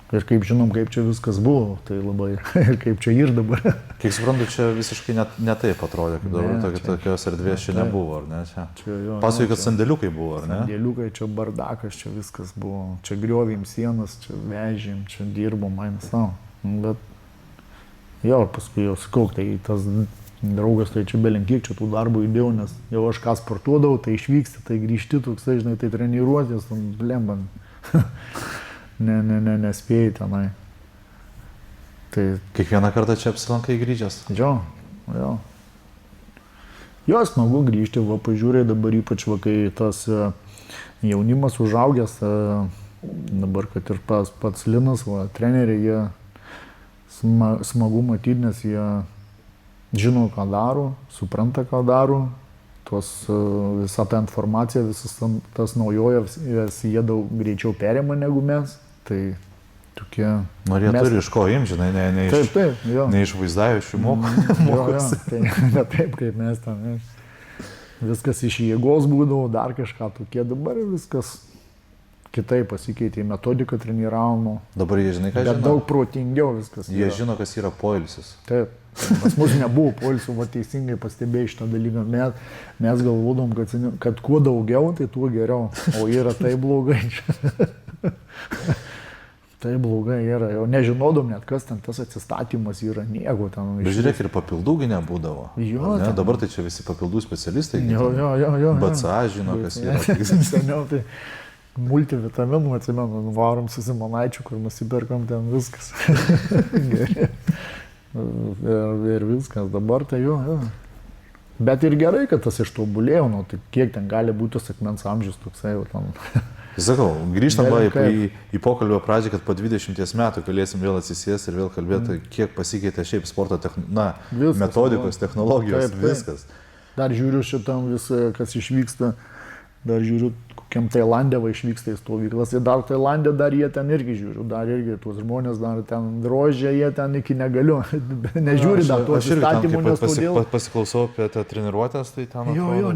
Ir kaip žinom, kaip čia viskas buvo, tai labai, ir kaip čia ir dabar. Kiek suprantu, čia visiškai ne taip atrodė, kaip dabar tokios erdvės čia nebuvo, ar ne? Pasakai, kad sandėliukai buvo, ar ne? Sandėliukai, čia bardakas, čia viskas buvo. Čia griovėm sienas, čia vežėm, čia dirbom, savo. Bet jo, paskui jau sakau, tai tas draugas, tai čia belenkiek čia tų darbų įdėjau, nes jau aš ką sportuodavau, tai išvyksti, tai grįžti, toksai, žinai, tai treniruotės, blembant. Nespėjai tenai. Tai... Kiekvieną kartą čia apsilankai grįžęs? Jo. Jo, smagu grįžti, pažiūrėjai dabar ypač, kai tas jaunimas užaugęs, dabar, kad ir pats Linas, treneriai, jie smagu matyti, nes jie žino, ką daro, supranta, ką daro. Visa ta informacija, visas tas naujojas, jie daug greičiau perima negu mes. Tai tokie... Jie turi iš ko imti, žinai, ne iš vaizdajušių mokosi. Tai ne taip, kaip mes ten. Viskas iš jėgos būdavo, dar kažką tokie. Dabar viskas kitaip pasikeitė, metodiką treniravimo. Dabar jie žinai, ką žino? Bet daug protingiau viskas. Jie žino, kas yra poilsis. Taip. Pas mus nebuvo poilsio, teisingai pastebėjai šitą dalyką. Mes galvodom, kad kuo daugiau, tai tuo geriau. O yra tai blogai. Tai blogai yra. Jau nežinodom net, kas ten tas atsistatymas yra, nieko ten. Bet žiūrėk, ir papildų nebūdavo. Jo. Dabar tai čia visi papildų specialistai. Jo. BCA žino, kas yra. Seniau tai multivitaminų, atsimenu, varom su Simonaičiu, kur nusipirkom ten viskas. Gerai. Ir viskas, dabar tai jo. Bet ir gerai, kad tas ištobulėjo, tai kiek ten gali būti tas akmens amžius toksai jau ten. Sakau, grįžtam į pokalbio pradžią, kad po 20 metų galėsim vėl atsisės ir vėl kalbėti, kiek pasikeitė šiaip sporto metodikos, technologijos, viskas. Dar žiūriu šitam visą, kas išvyksta, dar žiūriu, kokiam Tailandė išvyksta į stovyklas. Ir dar Tailandė, dar jie ten irgi žiūriu, dar irgi tuos žmonės dar ten drožia, jie ten iki negaliu. Nežiūri dar tuos įstatymų, nes todėl... Pasiklausau apie tą treniruotės, tai ten atrodo... Jo,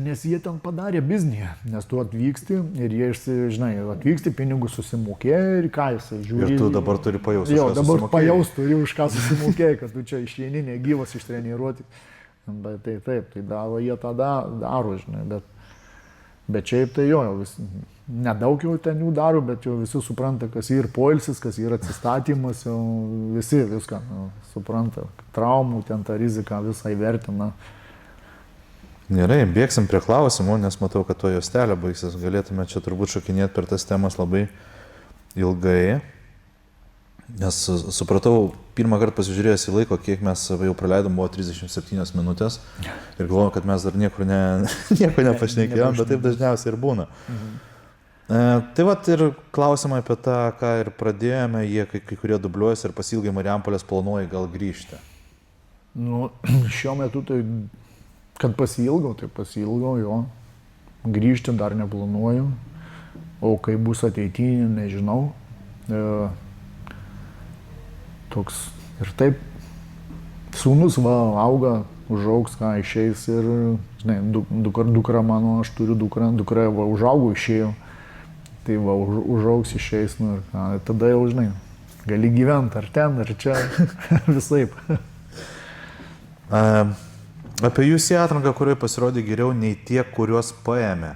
nes jie ten padarė biznį, nes tu atvyksti ir jie, žinai, atvyksti, pinigus susimokėjo ir ką jisai žiūri. Ir tu dabar turi pajausti, už ką susimokėjai. Jo, dabar pajausti turi, už ką susimokėjai, kad tu čia išeini negyvas ištreniruoti. Bet taip, tai daro, jie tą daro, žinai, bet šiaip tai jo, nedaug jau ten jų daro, bet jau visi supranta, kas yra poilsis, kas yra atsistatymas, jau visi viską supranta, traumų, ten tą riziką visą įvertina. Gerai, bėgsim prie klausimų, nes matau, kad to juostelė baigsis, galėtume čia turbūt šokinėti per tas temas labai ilgai. Nes supratau, pirmą kartą pasižiūrėjęs į laiko, kiek mes jau praleidom, buvo 37 minutės ir galvojau, kad mes dar nieko nepašnekėjom, bet taip dažniausiai ir būna. Tai vat ir klausimai apie tą, ką ir pradėjome, jie kai kurie dubliuojasi ir pasilgai Marijampolės planuoja gal grįžti. Šiuo metu tai, kad pasilgau, jo, grįžti dar neplanuoju, o kai bus ateityje, nežinau. Toks ir taip, sūnus auga, užaugs, ką išeis ir, žinai, dukra mano, aš turiu dukra užaugo, išėjo, tai užaugs, išeis, ir ką, tada jau, žinai, Gali gyventi ar ten, ar čia, visaip. Apie jūsų atranką, kurioje pasirodė geriau nei tie, kuriuos paėmė.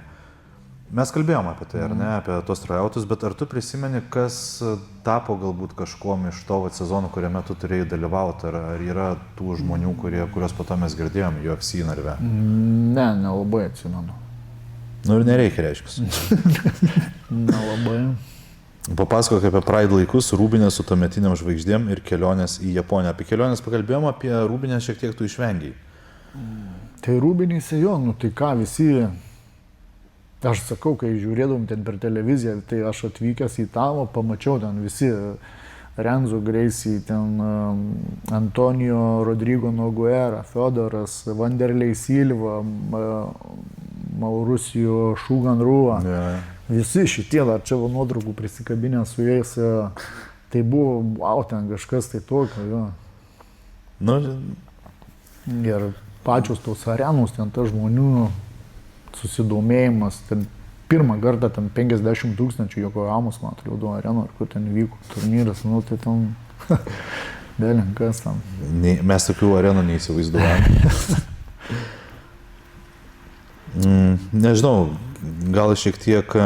Mes kalbėjom apie tai, ar ne, apie tos trajautus, bet ar tu prisimeni, kas tapo galbūt kažkuom iš to sezonų, kuriame tu turėjai dalyvauti, ar yra tų žmonių, kuriuos po to mes girdėjom UFC narve? Ne, nelabai atsimenu. Nu ir nereikia, reiškia. Nelabai. Papasakok apie Pride laikus, Rūbinę su tuometiniam žvaigždėm ir kelionės į Japoniją. Apie kelionės pakalbėjom, apie Rūbinę šiek tiek tu išvengiai. Tai Rūbinėse jo, nu tai ką visi, aš sakau, kai žiūrėdom ten per televiziją, tai aš atvykęs į Tavo, pamačiau ten visi, Renzo Gracie, ten Antonijo Rodrigo Noguera, Fiodoras, Vanderlei Silva, Mauricio Šugan Rua. Yeah. Visi šitie, dar čia nuotraukų prisikabinę su jais, tai buvo, wow, ten kažkas tai tokio, jo. Nu, Ir pačios tos arenos, ten ta žmonių susidomėjimas, ten pirmą kartą ten 50 000 Jokojamos, man atrodo, arenų, ar kur ten vyko turnyras, nu tai ten, belinkas ten. Mes tokių arenų neįsivaizduojam. Nežinau, gal šiek tiek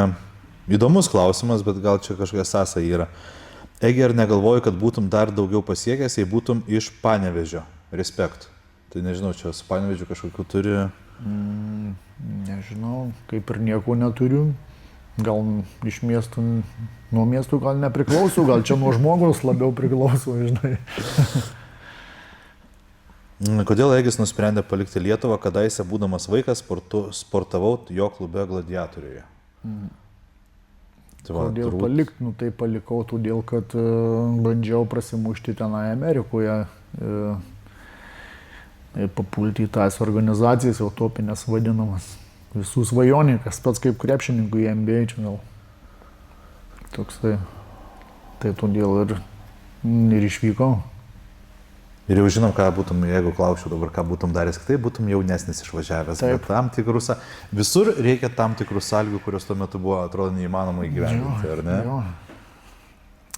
įdomus klausimas, bet gal čia kažkokia sąsaja yra. Egi, ar negalvoju, kad būtum dar daugiau pasiekęs, jei būtum iš Panevėžio? Respekt. Tai nežinau, čia su Panevėžiu kažkokiu turi... Nežinau, kaip ir nieko neturiu. Gal iš miestų, nuo miestų gal nepriklausau, gal čia nuo žmogaus labiau priklausau, žinai. Kodėl Egis nusprendė palikti Lietuvą, kadaise būdamas vaikas sportavau jo klube Gladiatoriuje? Tai Kodėl palikti? Nu tai palikau todėl, kad bandžiau prasimušti tenai Amerikoje, papulti į tas organizacijas, jau topinės vadinamas. Visų svajonikas, pats kaip krepšininkų į NBA čia gal. Toksai. Tai todėl ir išvykau. Ir jau žinom, ką būtum, jeigu klausčiau dabar, ką būtum daręs kitaip, būtum jaunesnis išvažiavęs. Taip. Bet tam tikrus, visur reikia tam tikrų sąlygų, kurios tuo metu buvo, atrodo, neįmanoma įgyvendinti, ar ne? Jo.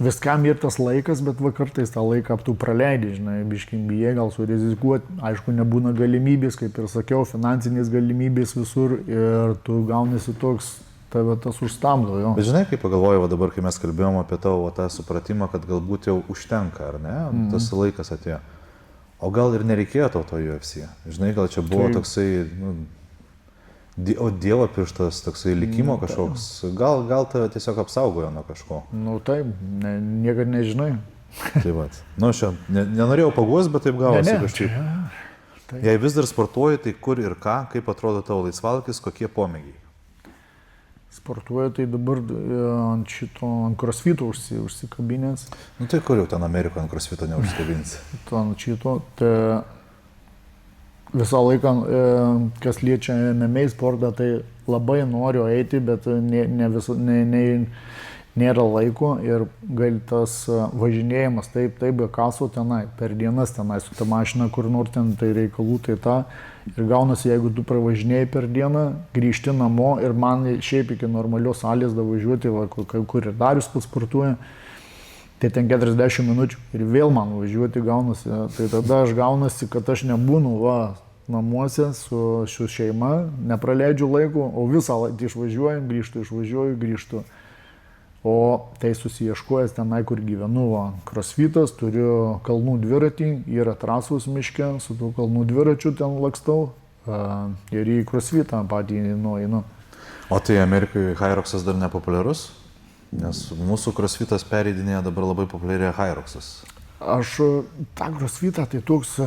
Viskam ir tas laikas, bet va kartais tą laiką tu praleidi, žinai, biškim bijai gal surizikuoti. Aišku, nebūna galimybės, kaip ir sakiau, finansinės galimybės visur ir tu gaunasi toks, tave tas užstabdo, jo. Bet žinai, kaip pagalvojau va dabar, kai mes kalbėjom apie tavo tą supratimą, kad galbūt jau užtenka, ar ne? Tas laikas atėjo. O gal ir nereikėjo to UFC? Žinai, gal čia buvo toksai, nu, Dievo pirštas, toksai likimo kažkoks. Gal tave tiesiog apsaugojo nuo kažko. Nu taip, niekad nežinai. Tai va. Nu, aš nenorėjau paguos, bet taip gavosi kažkaip. Jei vis dar sportuoji, tai kur ir ką, kaip atrodo tavo laisvalakis, kokie pomėgiai? Sportuoju, tai dabar ant crossfito užsikabinęs. Nu tai kur jau ten Amerikoje ant crossfito neužsikabinsi? Ant šito, tai visą laiką, kas liečia MMA sportą, tai labai noriu eiti, bet nėra laiko ir gal tas važinėjimas, taip, be kaso tenai, per dienas tenai, su ta mašina, kur nors ten tai reikalų, tai ta. Ir gaunasi, jeigu tu pravažinėjai per dieną, grįžti namo ir man šiaip iki normalios salės davažiuoti, kur ir Darius pasportuoja, tai ten 40 minučių ir vėl man važiuoti gaunasi. Tai tada aš gaunasi, kad aš nebūnu namuose su šeima, nepraleidžiu laiko, o visą laiką išvažiuoju, grįžtu. O tai susiieškojęs tenai, kur gyvenu, crossfitas, turiu kalnų dviratį, yra trasos miške, su tų kalnų dviračiu ten lakstau ir į crossfitą patį nueinu. O tai Amerikoje Hyroxas dar nepopuliarus? Nes mūsų crossfitas pereidinėja dabar labai populiarėja Hyroxas. Aš tą crossfitą tai toks,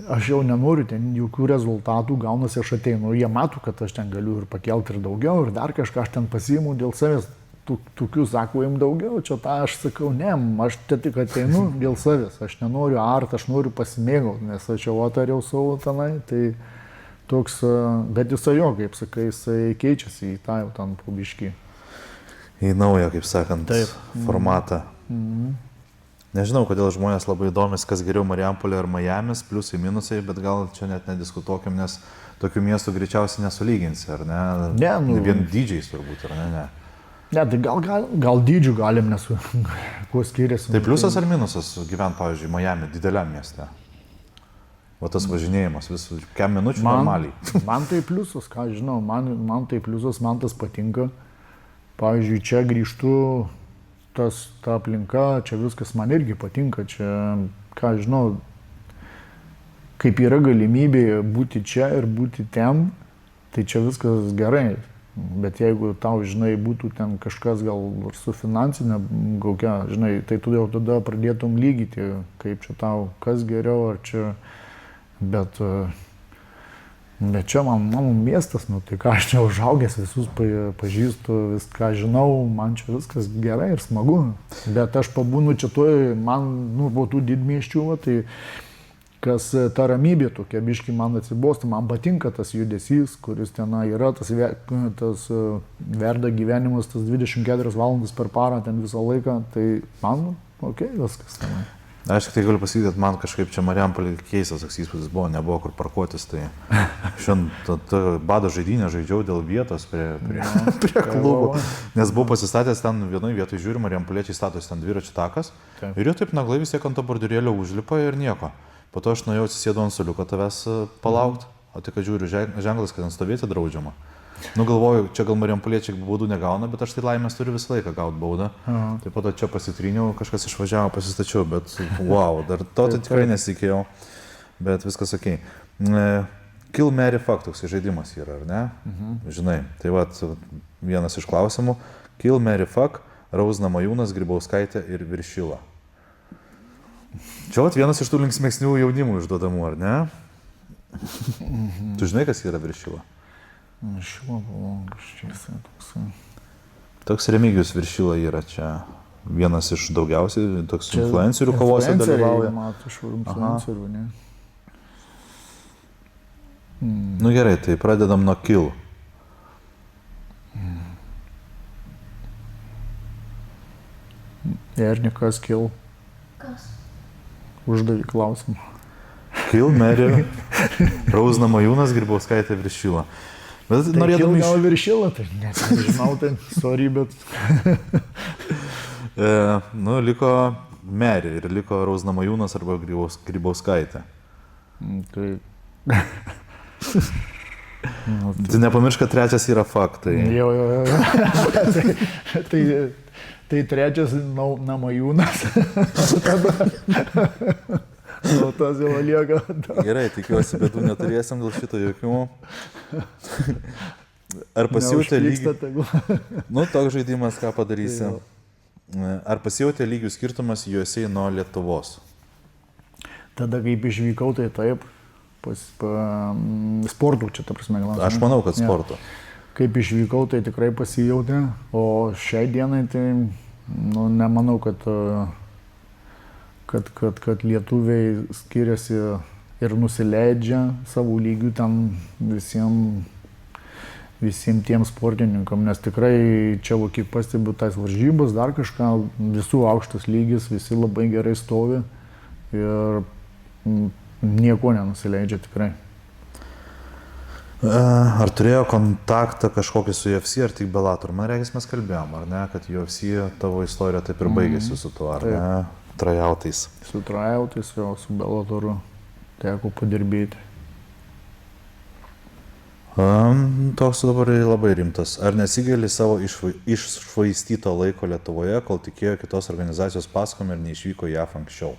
aš jau nenoriu ten jokių rezultatų, gaunasi aš ateinu, jie mato, kad aš ten galiu ir pakelti ir daugiau, ir dar kažką aš ten pasiimu dėl savęs. Tokių sako, jums daugiau, čia tą aš sakau, ne, aš tik ateinu dėl savęs, aš nenoriu aš noriu pasimėgauti, nes aš jau atariau savo tenai, tai toks, bet jisai jo, kaip sakai, jisai keičiasi į tą jau ten pubiškį. Į naują, kaip sakant, formatą. Nežinau, kodėl žmonės labai įdomis, kas geriau Marijampolė ar Miamis, pliusai, minusai, bet gal čia net nediskutuokim, nes tokių miestų greičiausiai nesulyginsi, ar ne? Ne, nu... Vien dydžiais turbūt, ar ne? Ne, tai gal dydžių galim nesu, kuo skiriasi. Tai pliusas ar minusas gyvent, pavyzdžiui, Miami, dideliam mieste? O tas važinėjimas visų, kiek minučių normaliai. Man tai pliusas, ką žinau, man tai pliusas, man tas patinka. Pavyzdžiui, čia grįžtu, ta aplinka, čia viskas man irgi patinka, čia, ką žinau, kaip yra galimybė būti čia ir būti ten, tai čia viskas gerai. Bet jeigu tau, žinai, būtų ten kažkas gal su finansinė kokia, žinai, tai tu jau tada pradėtum lygyti, kaip čia tau, kas geriau, ar čia... Bet čia mano miestas, nu, tai ką aš čia užaugęs, visus pažįstu, viską žinau, man čia viskas gerai ir smagu. Bet aš pabūnu čia toj, man, nu, po tų didmiesčių, tai kas ta ramybė tokia, biški man atsibosta, man patinka tas judesys, kuris ten yra, tas verda gyvenimas, tas 24 valandas per parą, ten visą laiką, tai man, viskas ten. Aš tik tai galiu pasakyti, kad man kažkaip čia Marijampolė keistas toks įspūdis buvo, nebuvo kur parkuotis, tai šiandien bado žaidynę žaidžiau dėl vietos prie klubų, nes buvau pasistatęs ten vienoje vietoje, žiūri, Marijampoliečiai statosi ten dviračių takas ir jau taip naglai vis tiek ant to bordurėlio užlipa ir nieko. Po to aš nuėjau atsisėdu ant suoliuko tavęs palaukti, o tik, kad žiūriu, ženklas, kad ant stovėti draudžiama. Nu galvoju, čia gal Marijampoliečiai baudų negauna, bet aš tai laimės turiu visą laiką gauti baudą. Tai po to čia pasitryniau, kažkas išvažiavo, pasistačiau, bet wow, dar to tai tikrai nesikėjau, bet viskas okei. Kill, marry, fuck toks žaidimas yra, ar ne? Žinai, tai vat vienas iš klausimų. Kill, marry, fuck, Rauzna Majūnas, Grybauskaitė ir Viršila. Čia vat vienas iš tų linksmesnių jaunimų išduodamų, ar ne? Tu žinai, kas yra Viršila? Viršila buvo kažkiek toks. Toks Remigijus Viršila yra čia vienas iš daugiausiai, toks influencerių kovose dalyvauja. Influencerių, ne? Nu gerai, tai pradedam nuo Kill. Ernikas Kill. Kas? Uždavė klausimą. Kill, marry, Rauzna Majūnas, Grybauskaitė, Viršila. Bet tai norėdami gal Viršila, tai nežinau, tai sorry, bet... Nu, liko Marry ir liko Rauzna Majūnas arba Grybauskaitė. Tai... Tai nepamiršk, kad trečias yra faktai. Jo. Tai trečias Namajūnas. O tas jau lieka. Gerai, tikiuosi, bėdų neturėsim dėl šito jokių. Ar pasijautė lygių... Nu, toks žaidimas, ką padarysim. Ar pasijautė lygių skirtumas USA nuo Lietuvos? Tada, kaip išvykau, tai taip. Sportų čia, ta prasme. Aš manau, kad sportų. Kaip išvykau, tai tikrai pasijautė. O šiai dienai, tai nemanau, kad lietuviai skiriasi ir nusileidžia savo lygių ten visiems tiem sportininkam, nes tikrai čia, kiek pastebiu, tais varžybos, dar kažką, visų aukštas lygis, visi labai gerai stovi ir nieko nenusileidžia tikrai. Ar turėjo kontaktą kažkokį su UFC ar tik Bellator? Man reikės mes kalbėjom, ar ne, kad UFC tavo istorija taip ir baigėsi su tuo, ar ne? Trajautais. Su trajautais, jo, su Bellatoru teko padirbėti. Toks dabar labai rimtas. Ar nesigaili savo iššvaistyto laiko Lietuvoje, kol tikėjo kitos organizacijos pasakom ir neišvyko į JAV anksčiau?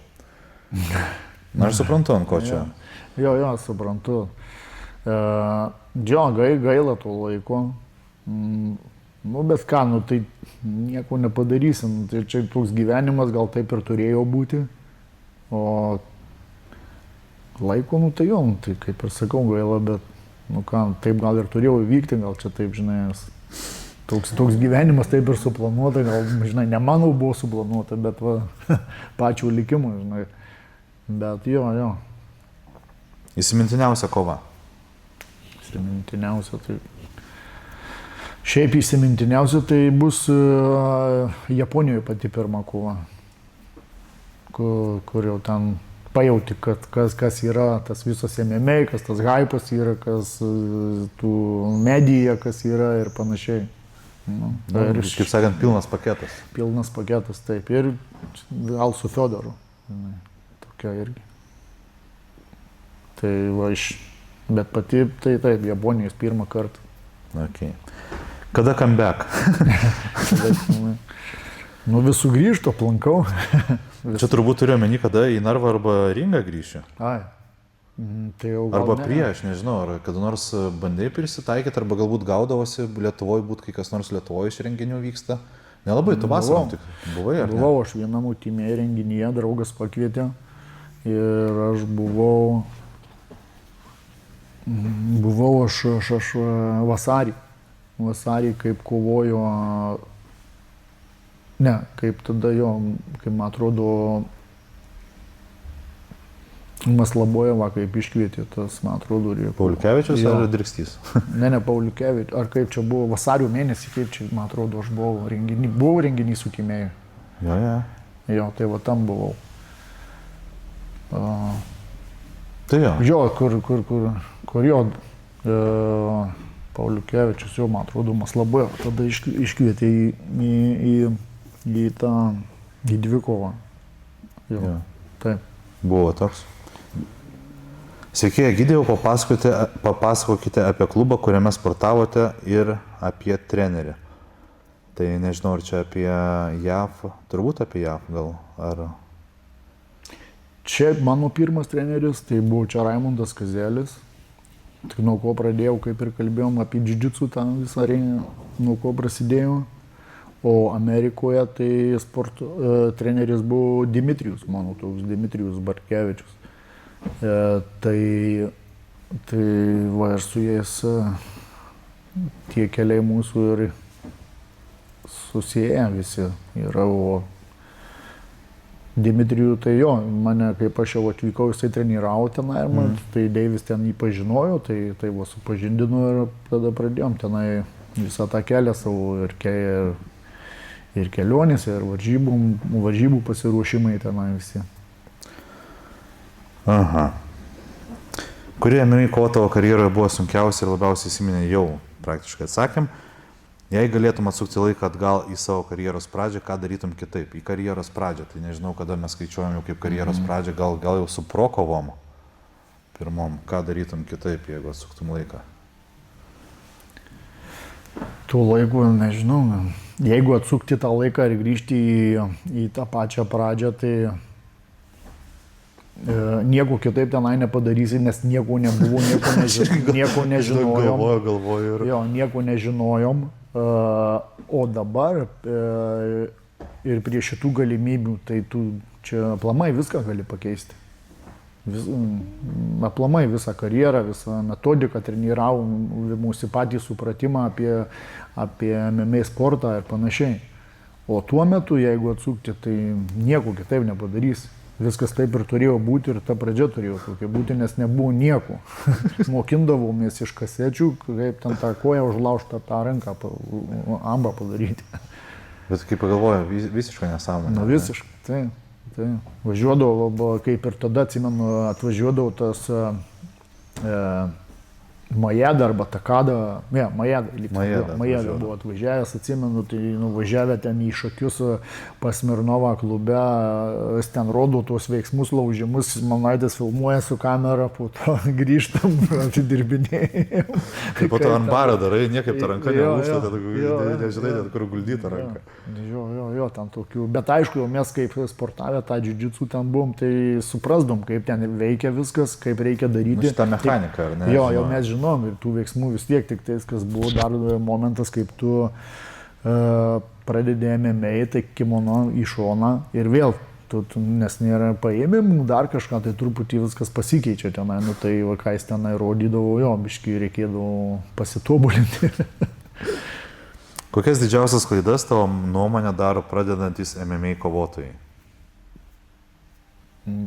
Na, aš suprantu, ant ko čia. Jo, suprantu. Gaila to laiko. Nu, bet ką, tai nieko nepadarysim. Tai čia toks gyvenimas gal taip ir turėjo būti. O laiko, tai jo, tai kaip ir sakau, gaila, bet, taip gal ir turėjau įvykti, gal čia taip, žinai, toks gyvenimas taip ir suplanuota, gal, žinai, ne mano buvo suplanuota, bet pačių likimų, žinai. Bet jo. Įsimintiniausia kova? Įsimintiniausia, tai... Šiaip įsimintiniausia tai bus Japonijoje pati pirma kova, kur jau ten pajauti, kas yra tas visas MMA, kas tas hypas yra, kas tų medija, kas yra ir panašiai. Nu, Ir, kaip sakant, pilnas paketas. Pilnas paketas, taip. Ir gal su Fiodoru. Tokia irgi. Tai va bet pati, tai taip, Japonijos pirmą kartą. Okay. Kada comeback? Nu vis sugrįžtu, aplankau. Čia turbūt turiu omeny, kada į Narvą arba Ringą grįšiu. Ai. Tai jau gal arba prieš, nežinau, ar kada nors bandėjai prisitaikyti, arba galbūt gaudavosi Lietuvoje, būt kai kas nors Lietuvoje iš renginių vyksta. Nelabai, tu vasarom tik buvai, ar ne? Buvau aš vienam utimėje renginyje, draugas pakvietė ir aš buvau aš vasarį, kaip kovojo, ne, kaip tada jo, kaip man atrodo, Maslabojevą kaip iškvietė tas, man atrodo, ir... Pauliukevičius ar Drikstys? Ne, Pauliukevičius, ar kaip čia buvo, vasario mėnesį, kaip čia, man atrodo, aš buvau renginį su Timėju. Jo. Jo, tai va tam buvau. Tai jo. Jo, kur jo, Pauliukevičius, jo, man atrodo, Maslabojevą tada iškvietė į dvikovą. Jo, taip. Buvo toks. Sveiki, Egidijau, papasakokite apie klubą, kuriame sportavote ir apie trenerį. Tai nežinau, ar čia apie JAF, turbūt apie JAF gal, ar... Čia mano pirmas treneris, tai buvo čia Raimundas Kazelis. Tik nuo ko pradėjau, kaip ir kalbėjom apie džiudžitsu tą visą rengį, nuo ko prasidėjau. O Amerikoje tai treneris buvo Dimitrijus, mano toks Dimitrijus Bartkevičius. Tai va ir su jais tie keliai mūsų ir susiję visi yra, o Dimitrijų tai jo, mane kaip aš jau atvykau, jisai treniravo tenai, tai Deivis ten jį pažinojo, tai va supažindino ir tada pradėjom tenai visą tą kelią savo ir kelionės, ir varžybų pasiruošimai tenai visi. Aha. Kuri MMA kova tavo karjeroje buvo sunkiausia ir labiausiai įsiminė, jau praktiškai atsakėm. Jei galėtum atsukti laiką atgal į savo karjeros pradžią, ką darytum kitaip? Į karjeros pradžią, tai nežinau, kada mes skaičiuojam jau kaip karjeros pradžią, gal jau su prokovom pirmom, ką darytum kitaip, jeigu atsuktum laiką? Tų laikų nežinau. Jeigu atsukti tą laiką ir grįžti į tą pačią pradžią, tai nieko kitaip tenai nepadarysi, nes nieko nebuvo, nieko nežinojom. Galvoju ir... Jo, nieko nežinojom. O dabar ir prie šitų galimybių, tai tu čia aplamai viską gali pakeisti. Aplamai visą karjerą, visą metodiką, treniravimųsi patį supratimą apie MMA sportą ir panašiai. O tuo metu, jeigu atsukti, tai nieko kitaip nepadarysi. Viskas taip ir turėjo būti ir ta pradžia turėjo tokia būti, nes nebuvo nieko. Mokindavomės iš kasečių, kaip ten tą koją užlaužtą tą ranką, ambą padaryti. Bet kaip pagalvoju, visiškai nesąmonė. Nu visiškai, tai. Važiuodavau, kaip ir tada, atsimenu, atvažiuodavau tas Majeda arba Takada, ne, Majeda buvo atvažiavęs, atsimenu, tai nuvažiavę ten į Šakius pas Smirnovą klube, ten rodo tuos veiksmus, laužimus, Manaitis filmuoja su kamera, po to grįžtam, atidirbinėjom. Taip po to ant bario darai, niekaip ta ranka nelūžta, nežinai, kur guldyta ranka. Jo, ten tokių, bet aišku, jau mes kaip sportavę tą džiudžitsu ten buvom, tai suprasdom, kaip ten veikia viskas, kaip reikia daryti. Šitą mechaniką, ar ne? Jo, mes žinom ir tų veiksmų vis tiek, tik tais, kas buvo dar momentas, kaip tu pradedi MMA, tai kimono į šoną ir vėl, nes nėra paėmimų, dar kažką, tai truputį viskas pasikeičia tenai, nu tai va, ką jis tenai rodydavo, jo, biškai reikėdavo pasitobulinti. Kokias didžiausias klaidas tavo nuomonė daro pradedantis MMA kovotojai?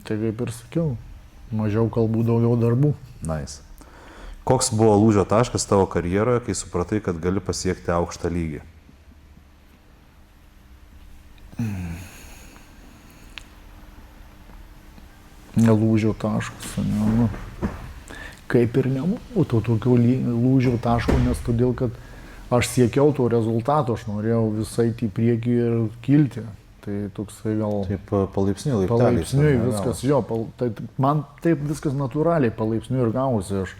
Tai kaip ir sakiau, mažiau kalbų, daugiau darbų. Nice. Koks buvo lūžio taškas tavo karjeroje, kai supratai, kad gali pasiekti aukštą lygį? Lūžio taškas, kaip ir nebūtų tokių lūžio taškų, nes todėl, kad aš siekiau to rezultato, aš norėjau visai į priekį ir kilti. Tai toksai gal... Taip palaipsniui Palaipsniui viskas, jo, man taip viskas natūraliai palaipsniui ir gavosi. Aš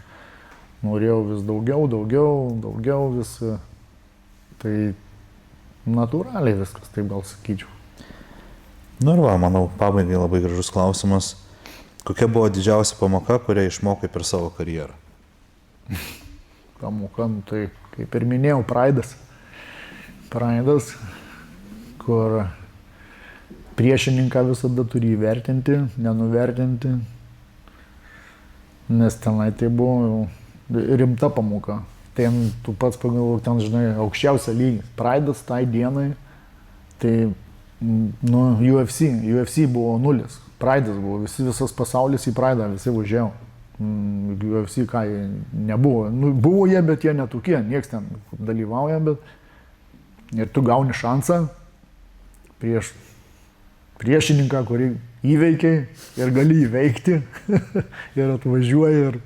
norėjau vis daugiau vis. Tai natūraliai viskas, taip gal sakyčiau. Nu ir va, manau, pabaigai labai gražus klausimas. Kokia buvo didžiausia pamoka, kurią išmokai per savo karjerą? Pamoka, nu, tai kaip ir minėjau, Pride'as. Pride'as, kur priešininką visada turi įvertinti, nenuvertinti. Nes tenai tai buvo rimta pamoka. Ten tu pats pagalvok, ten, žinai, aukščiausia lygis. Pride'as tai dienai, tai nu, UFC buvo 0. Pride'as buvo, visas pasaulis į Pride'ą, visi važiavo. UFC ką jie nebuvo. Nu, buvo jie, bet jie netokie, nieks ten dalyvauja, bet ir tu gauni šansą prieš priešininką, kurį įveikiai ir gali įveikti ir atvažiuoji ir...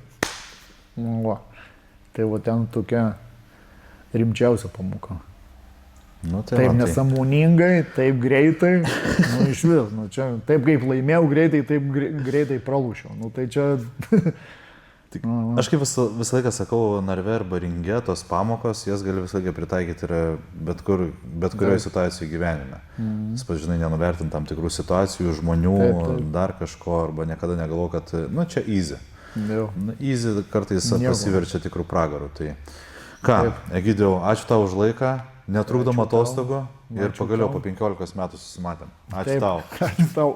Va. Tai va ten tokia rimčiausia pamoka. Nu, tai taip nesąmoningai, taip greitai, nu iš vis, nu čia taip kaip laimėjau greitai, taip greitai pralūšiau. Nu tai čia... Aš kaip visą laiką sakau, narve arba ringe tos pamokos, jas gali visą laiką pritaikyti ir bet kurioje situacijoje gyvenime. Pažinai, nenuvertinti tam tikrų situacijų, žmonių, dar kažko, arba niekada negalvo, kad, nu, čia easy. Easy kartais pasiverčia tikrų pragarų. Tai ką, Egidijau, ačiū tau už laiką, netrukdom atostogų ir pagaliau po 15 metų susimatėm. Ačiū tau. Ačiū tau.